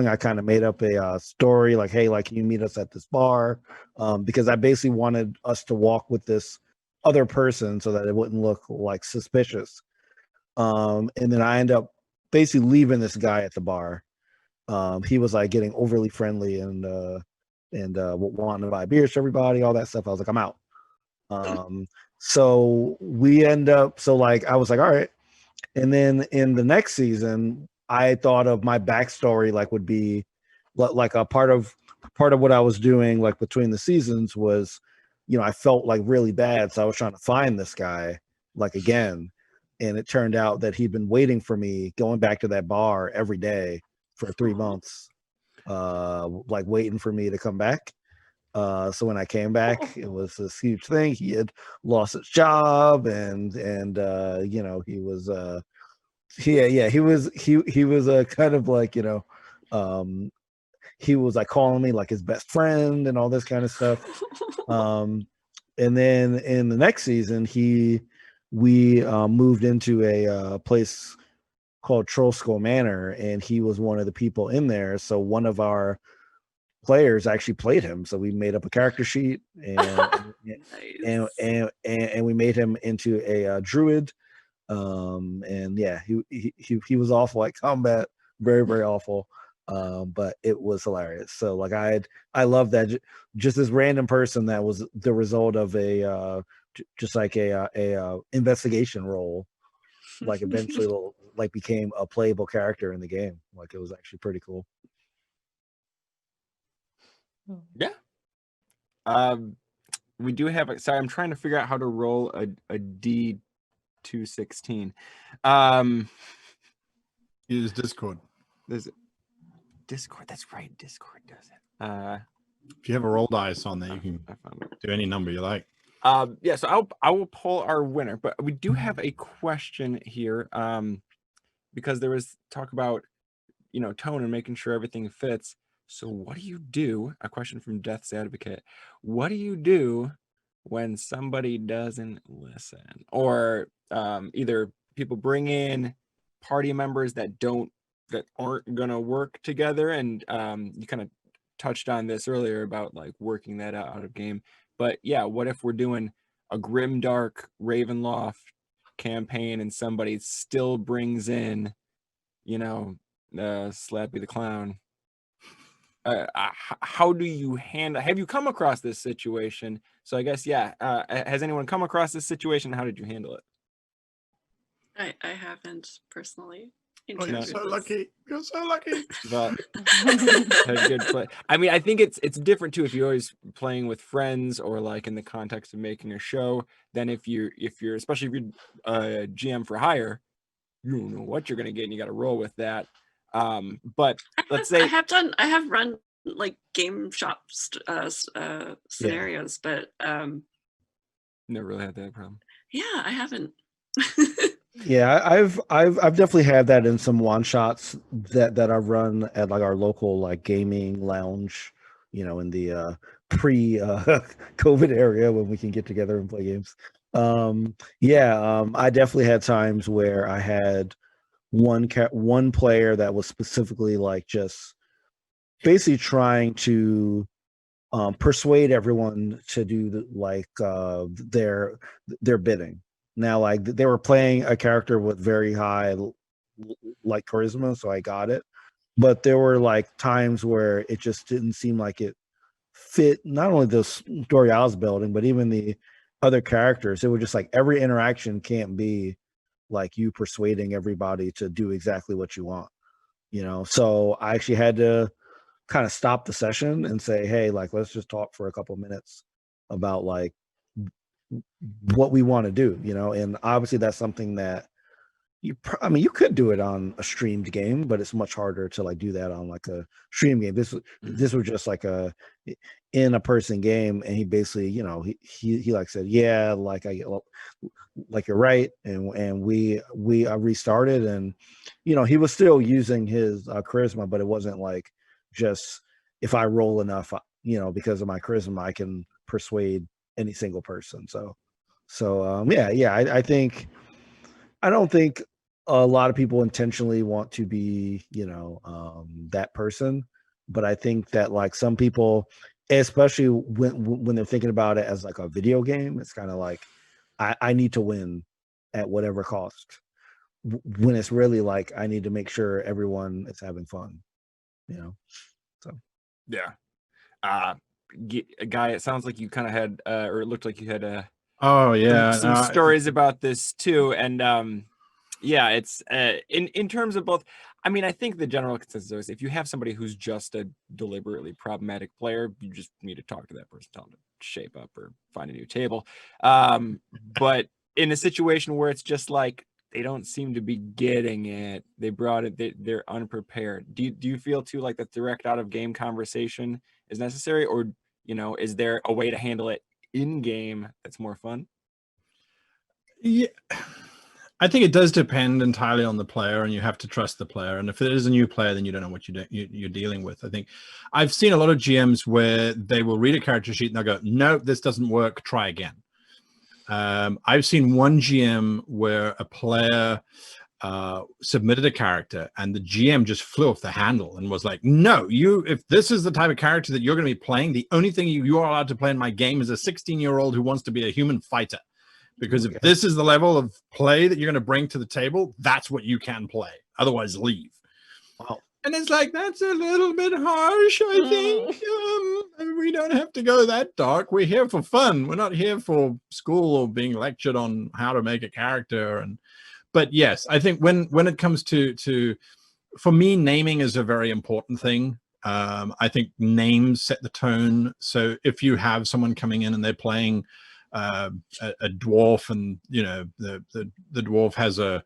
I kind of made up a story like, hey, like, can you meet us at this bar? Because I basically wanted us to walk with this other person so that it wouldn't look like suspicious. And then I end up basically leaving this guy at the bar. He was like getting overly friendly and wanting to buy beers for everybody, all that stuff. I was like, I'm out. So we end up, so like I was like, all right. And then in the next season, I thought of my backstory like would be like a part of what I was doing like between the seasons was, you know, I felt like really bad, so I was trying to find this guy like again, and it turned out that he'd been waiting for me, going back to that bar every day for 3 months, like waiting for me to come back. So when I came back, it was this huge thing. He had lost his job, and you know, he was he was kind of like, you know, he was like calling me like his best friend and all this kind of stuff. And then in the next season, we moved into a place called Troll Skull Manor, and he was one of the people in there. So one of our players actually played him. So we made up a character sheet, and Nice. and we made him into a druid. And yeah, he was awful at combat, very, very awful. But it was hilarious. So like I love that just this random person that was the result of a just like a investigation role, like eventually like became a playable character in the game. Like it was actually pretty cool. Yeah. We do have sorry, I'm trying to figure out how to roll a D216. Use Discord. There's Discord. That's right. Discord does it. If you have a roll dice on there, you can I found it. do any number you like. Yeah, so I will pull our winner, but we do have a question here. Because there was talk about, you know, tone and making sure everything fits. So what do you do? A question from Death's Advocate. What do you do when somebody doesn't listen? Or either people bring in party members that aren't gonna work together, and you kind of touched on this earlier about like working that out of game. But yeah, what if we're doing a grimdark Ravenloft campaign and somebody still brings in, you know, Slappy the Clown? How do you handle? Have you come across this situation? So I guess, yeah. Has anyone come across this situation? How did you handle it? I haven't personally. Oh, you're encountered so this. lucky. You're so lucky. But a good play. I mean, I think it's different too if you're always playing with friends or like in the context of making a show than if you're especially if you're a GM for hire, you don't know what you're gonna get and you got to roll with that. But let's say I have run like game shop scenarios, but never really had that problem. yeah, I haven't. Yeah, I've definitely had that in some one shots that I've run at like our local like gaming lounge, you know, in the pre COVID area when we can get together and play games. I definitely had times where I had one player that was specifically like just basically trying to persuade everyone to do their bidding. Now, like they were playing a character with very high like charisma, so I got it. But there were like times where it just didn't seem like it fit not only the story I was building, but even the other characters. It was just like every interaction can't be like you persuading everybody to do exactly what you want, you know? So I actually had to kind of stop the session and say, hey, like, let's just talk for a couple of minutes about like what we want to do, you know? And obviously that's something that you could do it on a streamed game, but it's much harder to like do that on like a stream game. This was just like a in a person game, and he basically, you know, he like said, yeah, like like you're right, and we restarted, and you know, he was still using his charisma, but it wasn't like just if I roll enough, you know, because of my charisma, I can persuade any single person. So I don't think a lot of people intentionally want to be, you know, that person, but I think that like some people, especially when they're thinking about it as like a video game, it's kind of like, I need to win at whatever cost. When it's really like I need to make sure everyone is having fun, you know. So Yeah. Guy, it sounds like you kind of had, or it looked like you had Oh yeah, some stories about this too, and yeah, it's in terms of both. I mean, I think the general consensus is if you have somebody who's just a deliberately problematic player, you just need to talk to that person, tell them to shape up or find a new table. But in a situation where it's just like they don't seem to be getting it, they brought it, they're unprepared. Do you feel too like that direct out of game conversation is necessary, or is there a way to handle it in game that's more fun? yeah. I think it does depend entirely on the player, and you have to trust the player. And if it is a new player, then you don't know what you're dealing with. I think I've seen a lot of GMs where they will read a character sheet and they'll go, "No, this doesn't work. Try again." I've seen one GM where a player submitted a character and the GM just flew off the handle and was like, "No, if this is the type of character that you're going to be playing, the only thing you are allowed to play in my game is a 16-year-old who wants to be a human fighter. Because if this is the level of play that you're going to bring to the table, that's what you can play. Otherwise, leave." wow. And it's like, that's a little bit harsh, I think. We don't have to go that dark. We're here for fun. We're not here for school or being lectured on how to make a character. But yes, I think when it comes to for me, naming is a very important thing. I think names set the tone. So if you have someone coming in and they're playing a dwarf, and the dwarf has a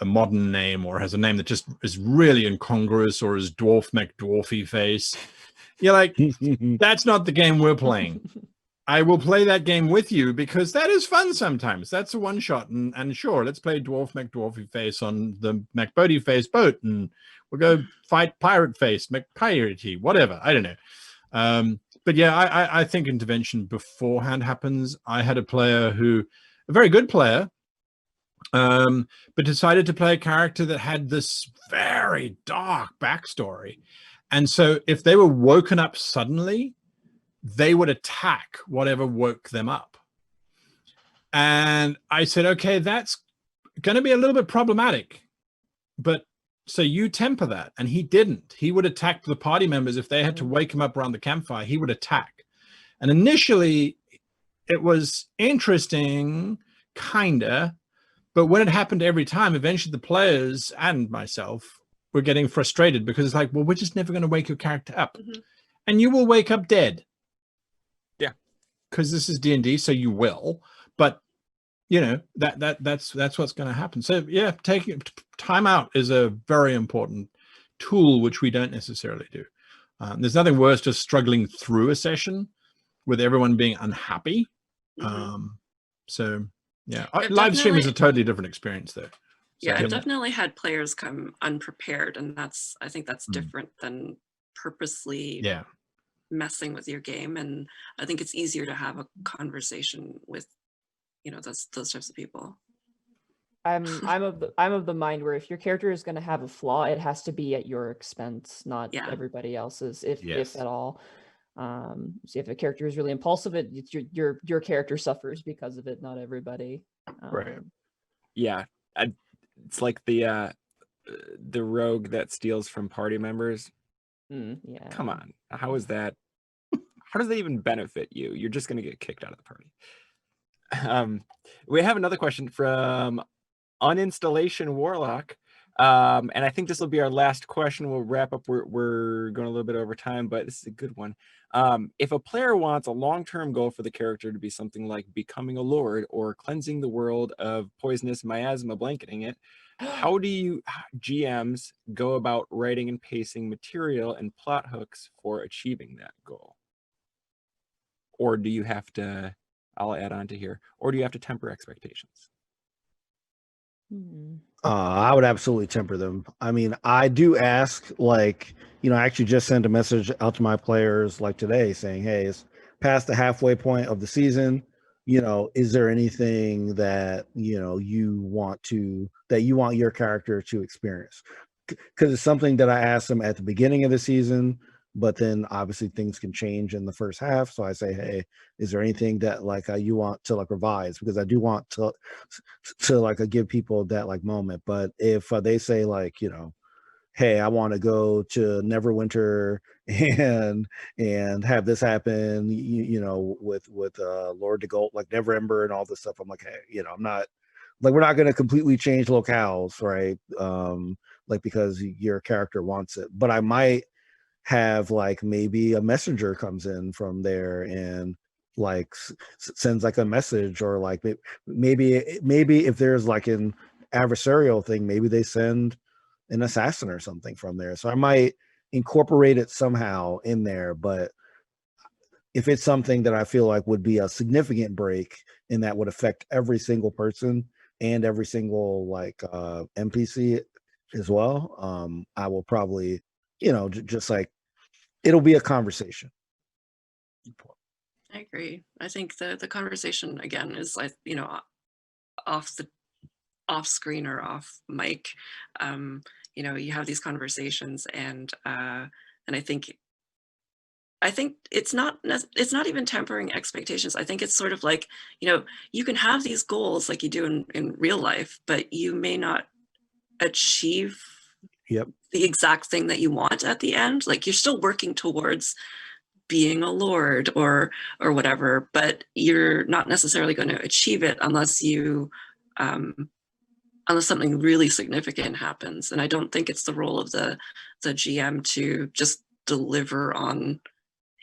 modern name or has a name that just is really incongruous, or is dwarf McDwarfy face, you're like, that's not the game we're playing. I will play that game with you because that is fun sometimes. That's a one shot, and sure, let's play dwarf McDwarfy face on the McBodie face boat, and we'll go fight pirate face McPiratey, whatever. I don't know. But yeah, I think intervention beforehand happens. I had a player a very good player, but decided to play a character that had this very dark backstory. And so if they were woken up suddenly, they would attack whatever woke them up. And I said, okay, that's going to be a little bit problematic, but so you temper that. And he didn't. He would attack the party members. If they had to wake him up around the campfire, he would attack. And initially it was interesting, kinda, but when it happened every time, eventually the players and myself were getting frustrated, because it's like, well, we're just never going to wake your character up. And you will wake up dead. Yeah. Because this is D&D, so you will. But that's what's going to happen. So yeah, taking time out is a very important tool, which we don't necessarily do. There's nothing worse just struggling through a session with everyone being unhappy. So yeah, live stream is a totally different experience though. Yeah, I've definitely had players come unprepared, and I think that's different than purposely messing with your game. And I think it's easier to have a conversation with those types of people. I'm of the mind where if your character is going to have a flaw, it has to be at your expense, not everybody else's, if at all. So if a character is really impulsive, it's your character suffers because of it, not everybody. Right. Yeah, it's like the rogue that steals from party members. Yeah. Come on, how is that? How does that even benefit you? You're just going to get kicked out of the party. We have another question from Uninstallation Warlock. And I think this will be our last question. We'll wrap up. We're going a little bit over time, but this is a good one. If a player wants a long-term goal for the character to be something like becoming a lord or cleansing the world of poisonous miasma blanketing it, how do you GMs go about writing and pacing material and plot hooks for achieving that goal? Or do you have to, I'll add on to here, or do you have to temper expectations? I would absolutely temper them. I mean, I do ask, I actually just sent a message out to my players like today saying, hey, it's past the halfway point of the season. Is there anything that, you want your character to experience? Because it's something that I asked them at the beginning of the season. but then obviously things can change in the first half. So I say, hey, is there anything that like you want to like revise? Because I do want to like give people that like moment. But if they say like, you know, hey, I want to go to Neverwinter and have this happen, you know, with Lord de Gault, like Neverember and all this stuff. I'm like, hey, you know, I'm not like, we're not going to completely change locales, right? Like because your character wants it, but I might have like maybe a messenger comes in from there and like sends like a message, or like maybe if there's like an adversarial thing, maybe they send an assassin or something from there. So I might incorporate it somehow in there. But if it's something that I feel like would be a significant break and that would affect every single person and every single like NPC as well, I will probably, you know, just like, it'll be a conversation. I agree. I think the conversation again is like, you know, off screen or off mic. You know, you have these conversations, and I think it's not even tempering expectations. I think it's sort of like, you know, you can have these goals like you do in real life, but you may not achieve the exact thing that you want at the end. Like you're still working towards being a lord or whatever, but you're not necessarily going to achieve it unless you unless something really significant happens. And I don't think it's the role of the GM to just deliver on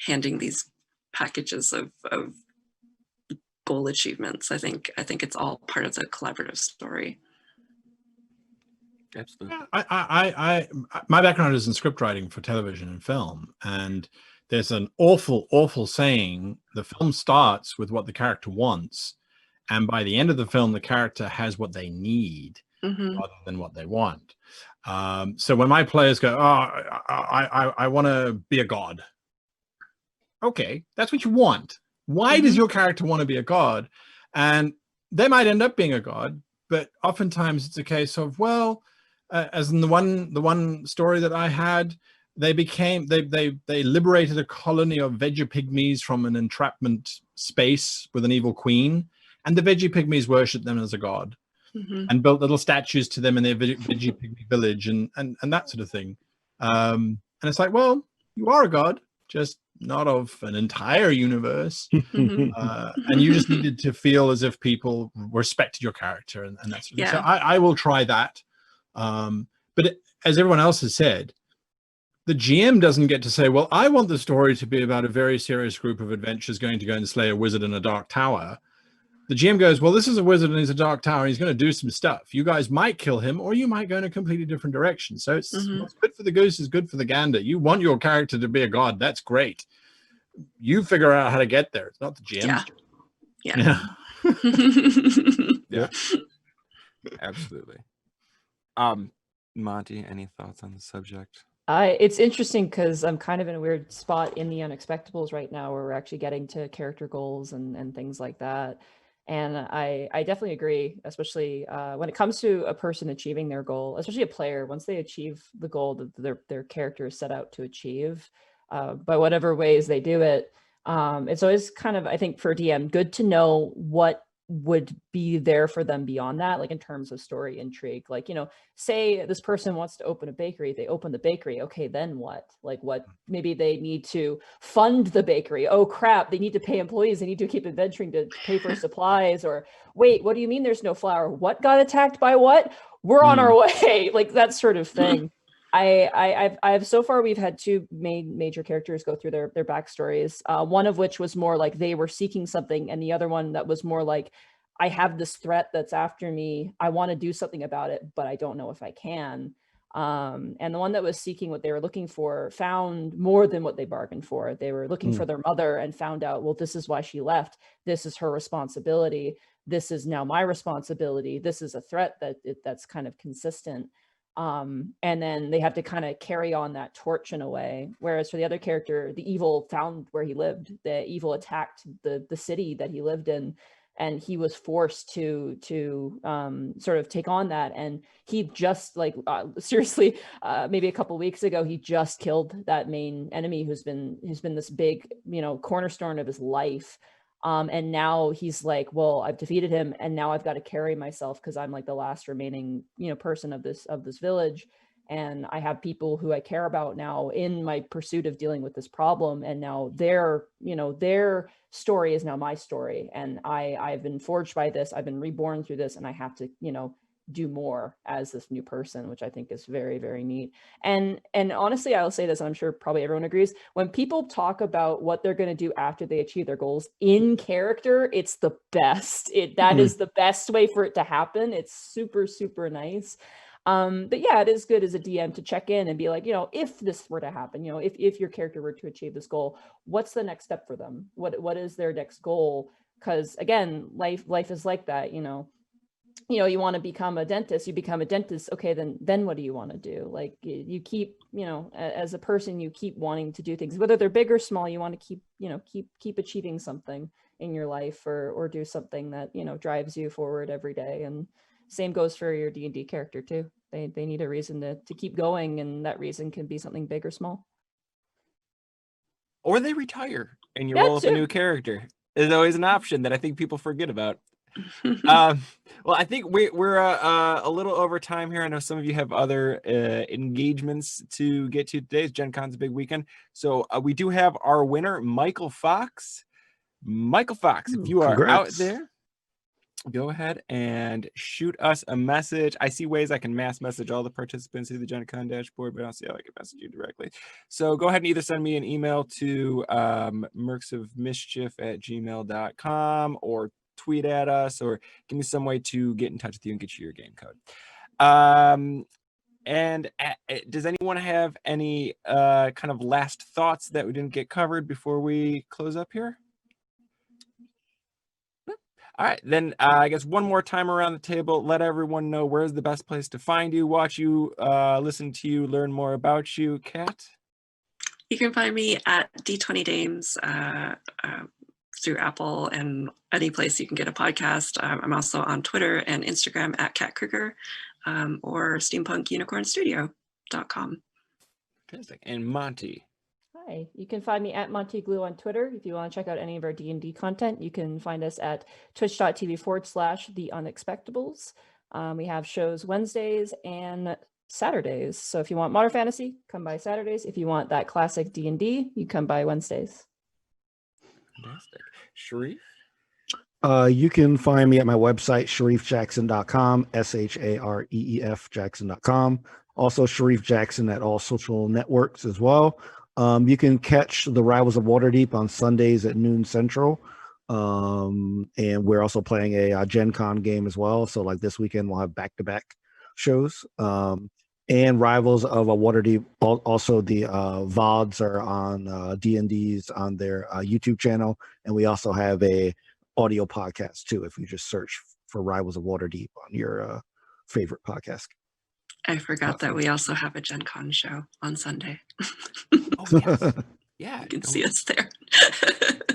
handing these packages of goal achievements. I think it's all part of the collaborative story. Absolutely. I my background is in script writing for television and film, and there's an awful saying: the film starts with what the character wants, and by the end of the film, the character has what they need rather than what they want. So when my players go, "Oh, I want to be a god," okay, that's what you want. Why does your character want to be a god? And they might end up being a god, but oftentimes it's a case of, well, as in the one story that I had, they liberated a colony of veggie pygmies from an entrapment space with an evil queen, and the veggie pygmies worshipped them as a god and built little statues to them in their veggie pygmy village and that sort of thing. And it's like, well, you are a god, just not of an entire universe. And you just needed to feel as if people respected your character and that sort of thing. So I will try that. But as everyone else has said, the GM doesn't get to say, well, I want the story to be about a very serious group of adventurers going to go and slay a wizard in a dark tower. The GM goes, well, this is a wizard and he's a dark tower. And he's going to do some stuff. You guys might kill him, or you might go in a completely different direction. So it's what's good for the goose is good for the gander. You want your character to be a god. That's great. You figure out how to get there. It's not the GM's job. Yeah. Absolutely. Monty, any thoughts on the subject? It's interesting because I'm kind of in a weird spot in the Unexpectables right now where we're actually getting to character goals and things like that. And I definitely agree, especially when it comes to a person achieving their goal, especially a player, once they achieve the goal that their character is set out to achieve, by whatever ways they do it. It's always kind of, I think for DM, good to know what would be there for them beyond that, like in terms of story intrigue. Like, you know, say this person wants to open a bakery, they open the bakery. Okay, then what? Like what, maybe they need to fund the bakery. Oh crap, they need to pay employees. They need to keep adventuring to pay for supplies. Or wait, what do you mean there's no flour? What got attacked by what? We're on our way. Like that sort of thing. I've so far we've had two major characters go through their backstories. One of which was more like they were seeking something, and the other one that was more like, I have this threat that's after me. I want to do something about it, but I don't know if I can. And the one that was seeking what they were looking for found more than what they bargained for. They were looking for their mother and found out, well, this is why she left. This is her responsibility. This is now my responsibility. This is a threat that's kind of consistent. And then they have to kind of carry on that torch in a way. Whereas for the other character, the evil found where he lived. The evil attacked the city that he lived in. and he was forced to sort of take on that. And he just like seriously, maybe a couple weeks ago, he just killed that main enemy who's been this big, you know, cornerstone of his life. And now he's like, well, I've defeated him, and now I've got to carry myself because I'm like the last remaining, you know, person of this village. And I have people who I care about now in my pursuit of dealing with this problem. And now their story is now my story. And I've been forged by this. I've been reborn through this, and I have to, you know, do more as this new person, which I think is very, very neat. And honestly, I will say this, and I'm sure probably everyone agrees, when people talk about what they're going to do after they achieve their goals in character, it's the best. That is the best way for it to happen. It's super, super nice. But yeah, it is good as a DM to check in and be like, you know, if this were to happen, you know, if your character were to achieve this goal, what's the next step for them? What is their next goal? Because again, life is like that, you know, you want to become a dentist, you become a dentist. Okay, then what do you want to do? Like you keep, you know, as a person, you keep wanting to do things, whether they're big or small. You want to keep, you know, keep achieving something in your life, or do something that, you know, drives you forward every day. And same goes for your D&D character too. They need a reason to keep going, and that reason can be something big or small. Or they retire and you Yeah, roll up a too. new character. There's always an option that I think people forget about. Well, I think we're a little over time here. I know some of you have other engagements to get to. Today's Gen Con's a big weekend. So we do have our winner, Michael Fox. Michael Fox, if you are out Congrats. there, go ahead and shoot us a message. I see ways I can mass message all the participants through the Gen Con dashboard, but I don't see how I can message you directly. So go ahead and either send me an email to mercsofmischief@gmail.com, or tweet at us, or give me some way to get in touch with you and get you your game code. And does anyone have any kind of last thoughts that we didn't get covered before we close up here? All right, then I guess one more time around the table, let everyone know where's the best place to find you, watch you, listen to you, learn more about you. Kat? You can find me at D20 Dames through Apple and any place you can get a podcast. I'm also on Twitter and Instagram at Kat Kruger, or steampunkunicornstudio.com. Fantastic. And Monty? Hi, you can find me at MontyGlu on Twitter. If you want to check out any of our D&D content, you can find us at twitch.tv/The Unexpectables. We have shows Wednesdays and Saturdays. So if you want modern fantasy, come by Saturdays. If you want that classic D&D, you come by Wednesdays. Fantastic. Shareef? You can find me at my website, shareefjackson.com, SHAREEF Jackson.com. Also, Shareef Jackson at all social networks as well. You can catch the Rivals of Waterdeep on Sundays at noon Central. And we're also playing a Gen Con game as well. So like this weekend, we'll have back-to-back shows. And Rivals of Waterdeep, also the VODs are on D&Ds on their YouTube channel. And we also have a audio podcast too, if you just search for Rivals of Waterdeep on your favorite podcast. I forgot that we also have a Gen Con show on Sunday. Oh, yes. Yeah. You can see us there.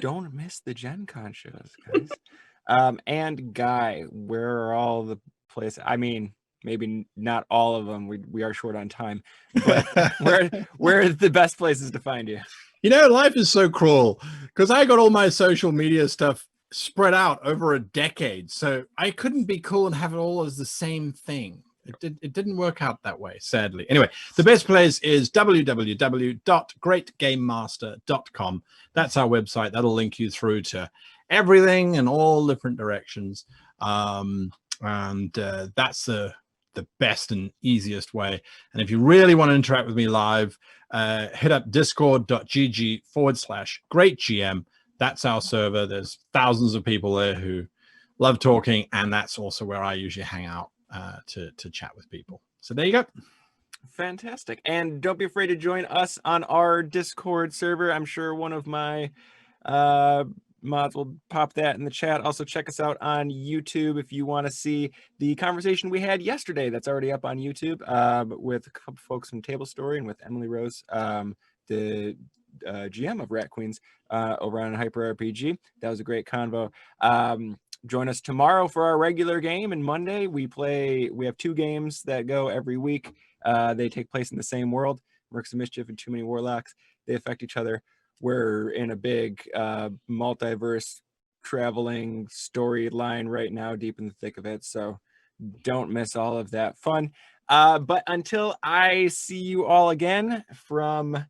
Don't miss the Gen Con shows, guys. And Guy, where are all the places? I mean, maybe not all of them. We are short on time, but where are the best places to find you? You know, life is so cruel because I got all my social media stuff spread out over a decade. So I couldn't be cool and have it all as the same thing. It didn't work out that way, sadly. Anyway, the best place is www.greatgamemaster.com. That's our website. That'll link you through to everything in all different directions. That's the best and easiest way. And if you really want to interact with me live, hit up discord.gg/greatgm. That's our server. There's thousands of people there who love talking, and that's also where I usually hang out to chat with people. So there you go. Fantastic. And don't be afraid to join us on our Discord server. I'm sure one of my mods will pop that in the chat. Also check us out on YouTube if you want to see the conversation we had yesterday. That's already up on YouTube with a couple folks from Table Story and with Emily Rose, the GM of Rat Queens over on Hyper RPG. That was a great convo. join us tomorrow for our regular game, and Monday we have 2 games that go every week. They take place in the same world. Mercs of Mischief and Too Many Warlocks. They affect each other. We're in a big multiverse traveling storyline right now, deep in the thick of it, so don't miss all of that fun. But until I see you all again from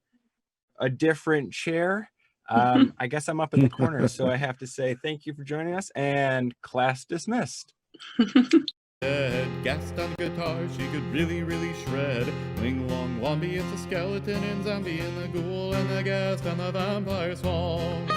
a different chair, I guess I'm up in the corner, so I have to say thank you for joining us, and class dismissed. Gassed on guitar, she could really, really shred. Wing Long Wombi, it's a skeleton and zombie and the ghoul and the ghast and the vampire swarm.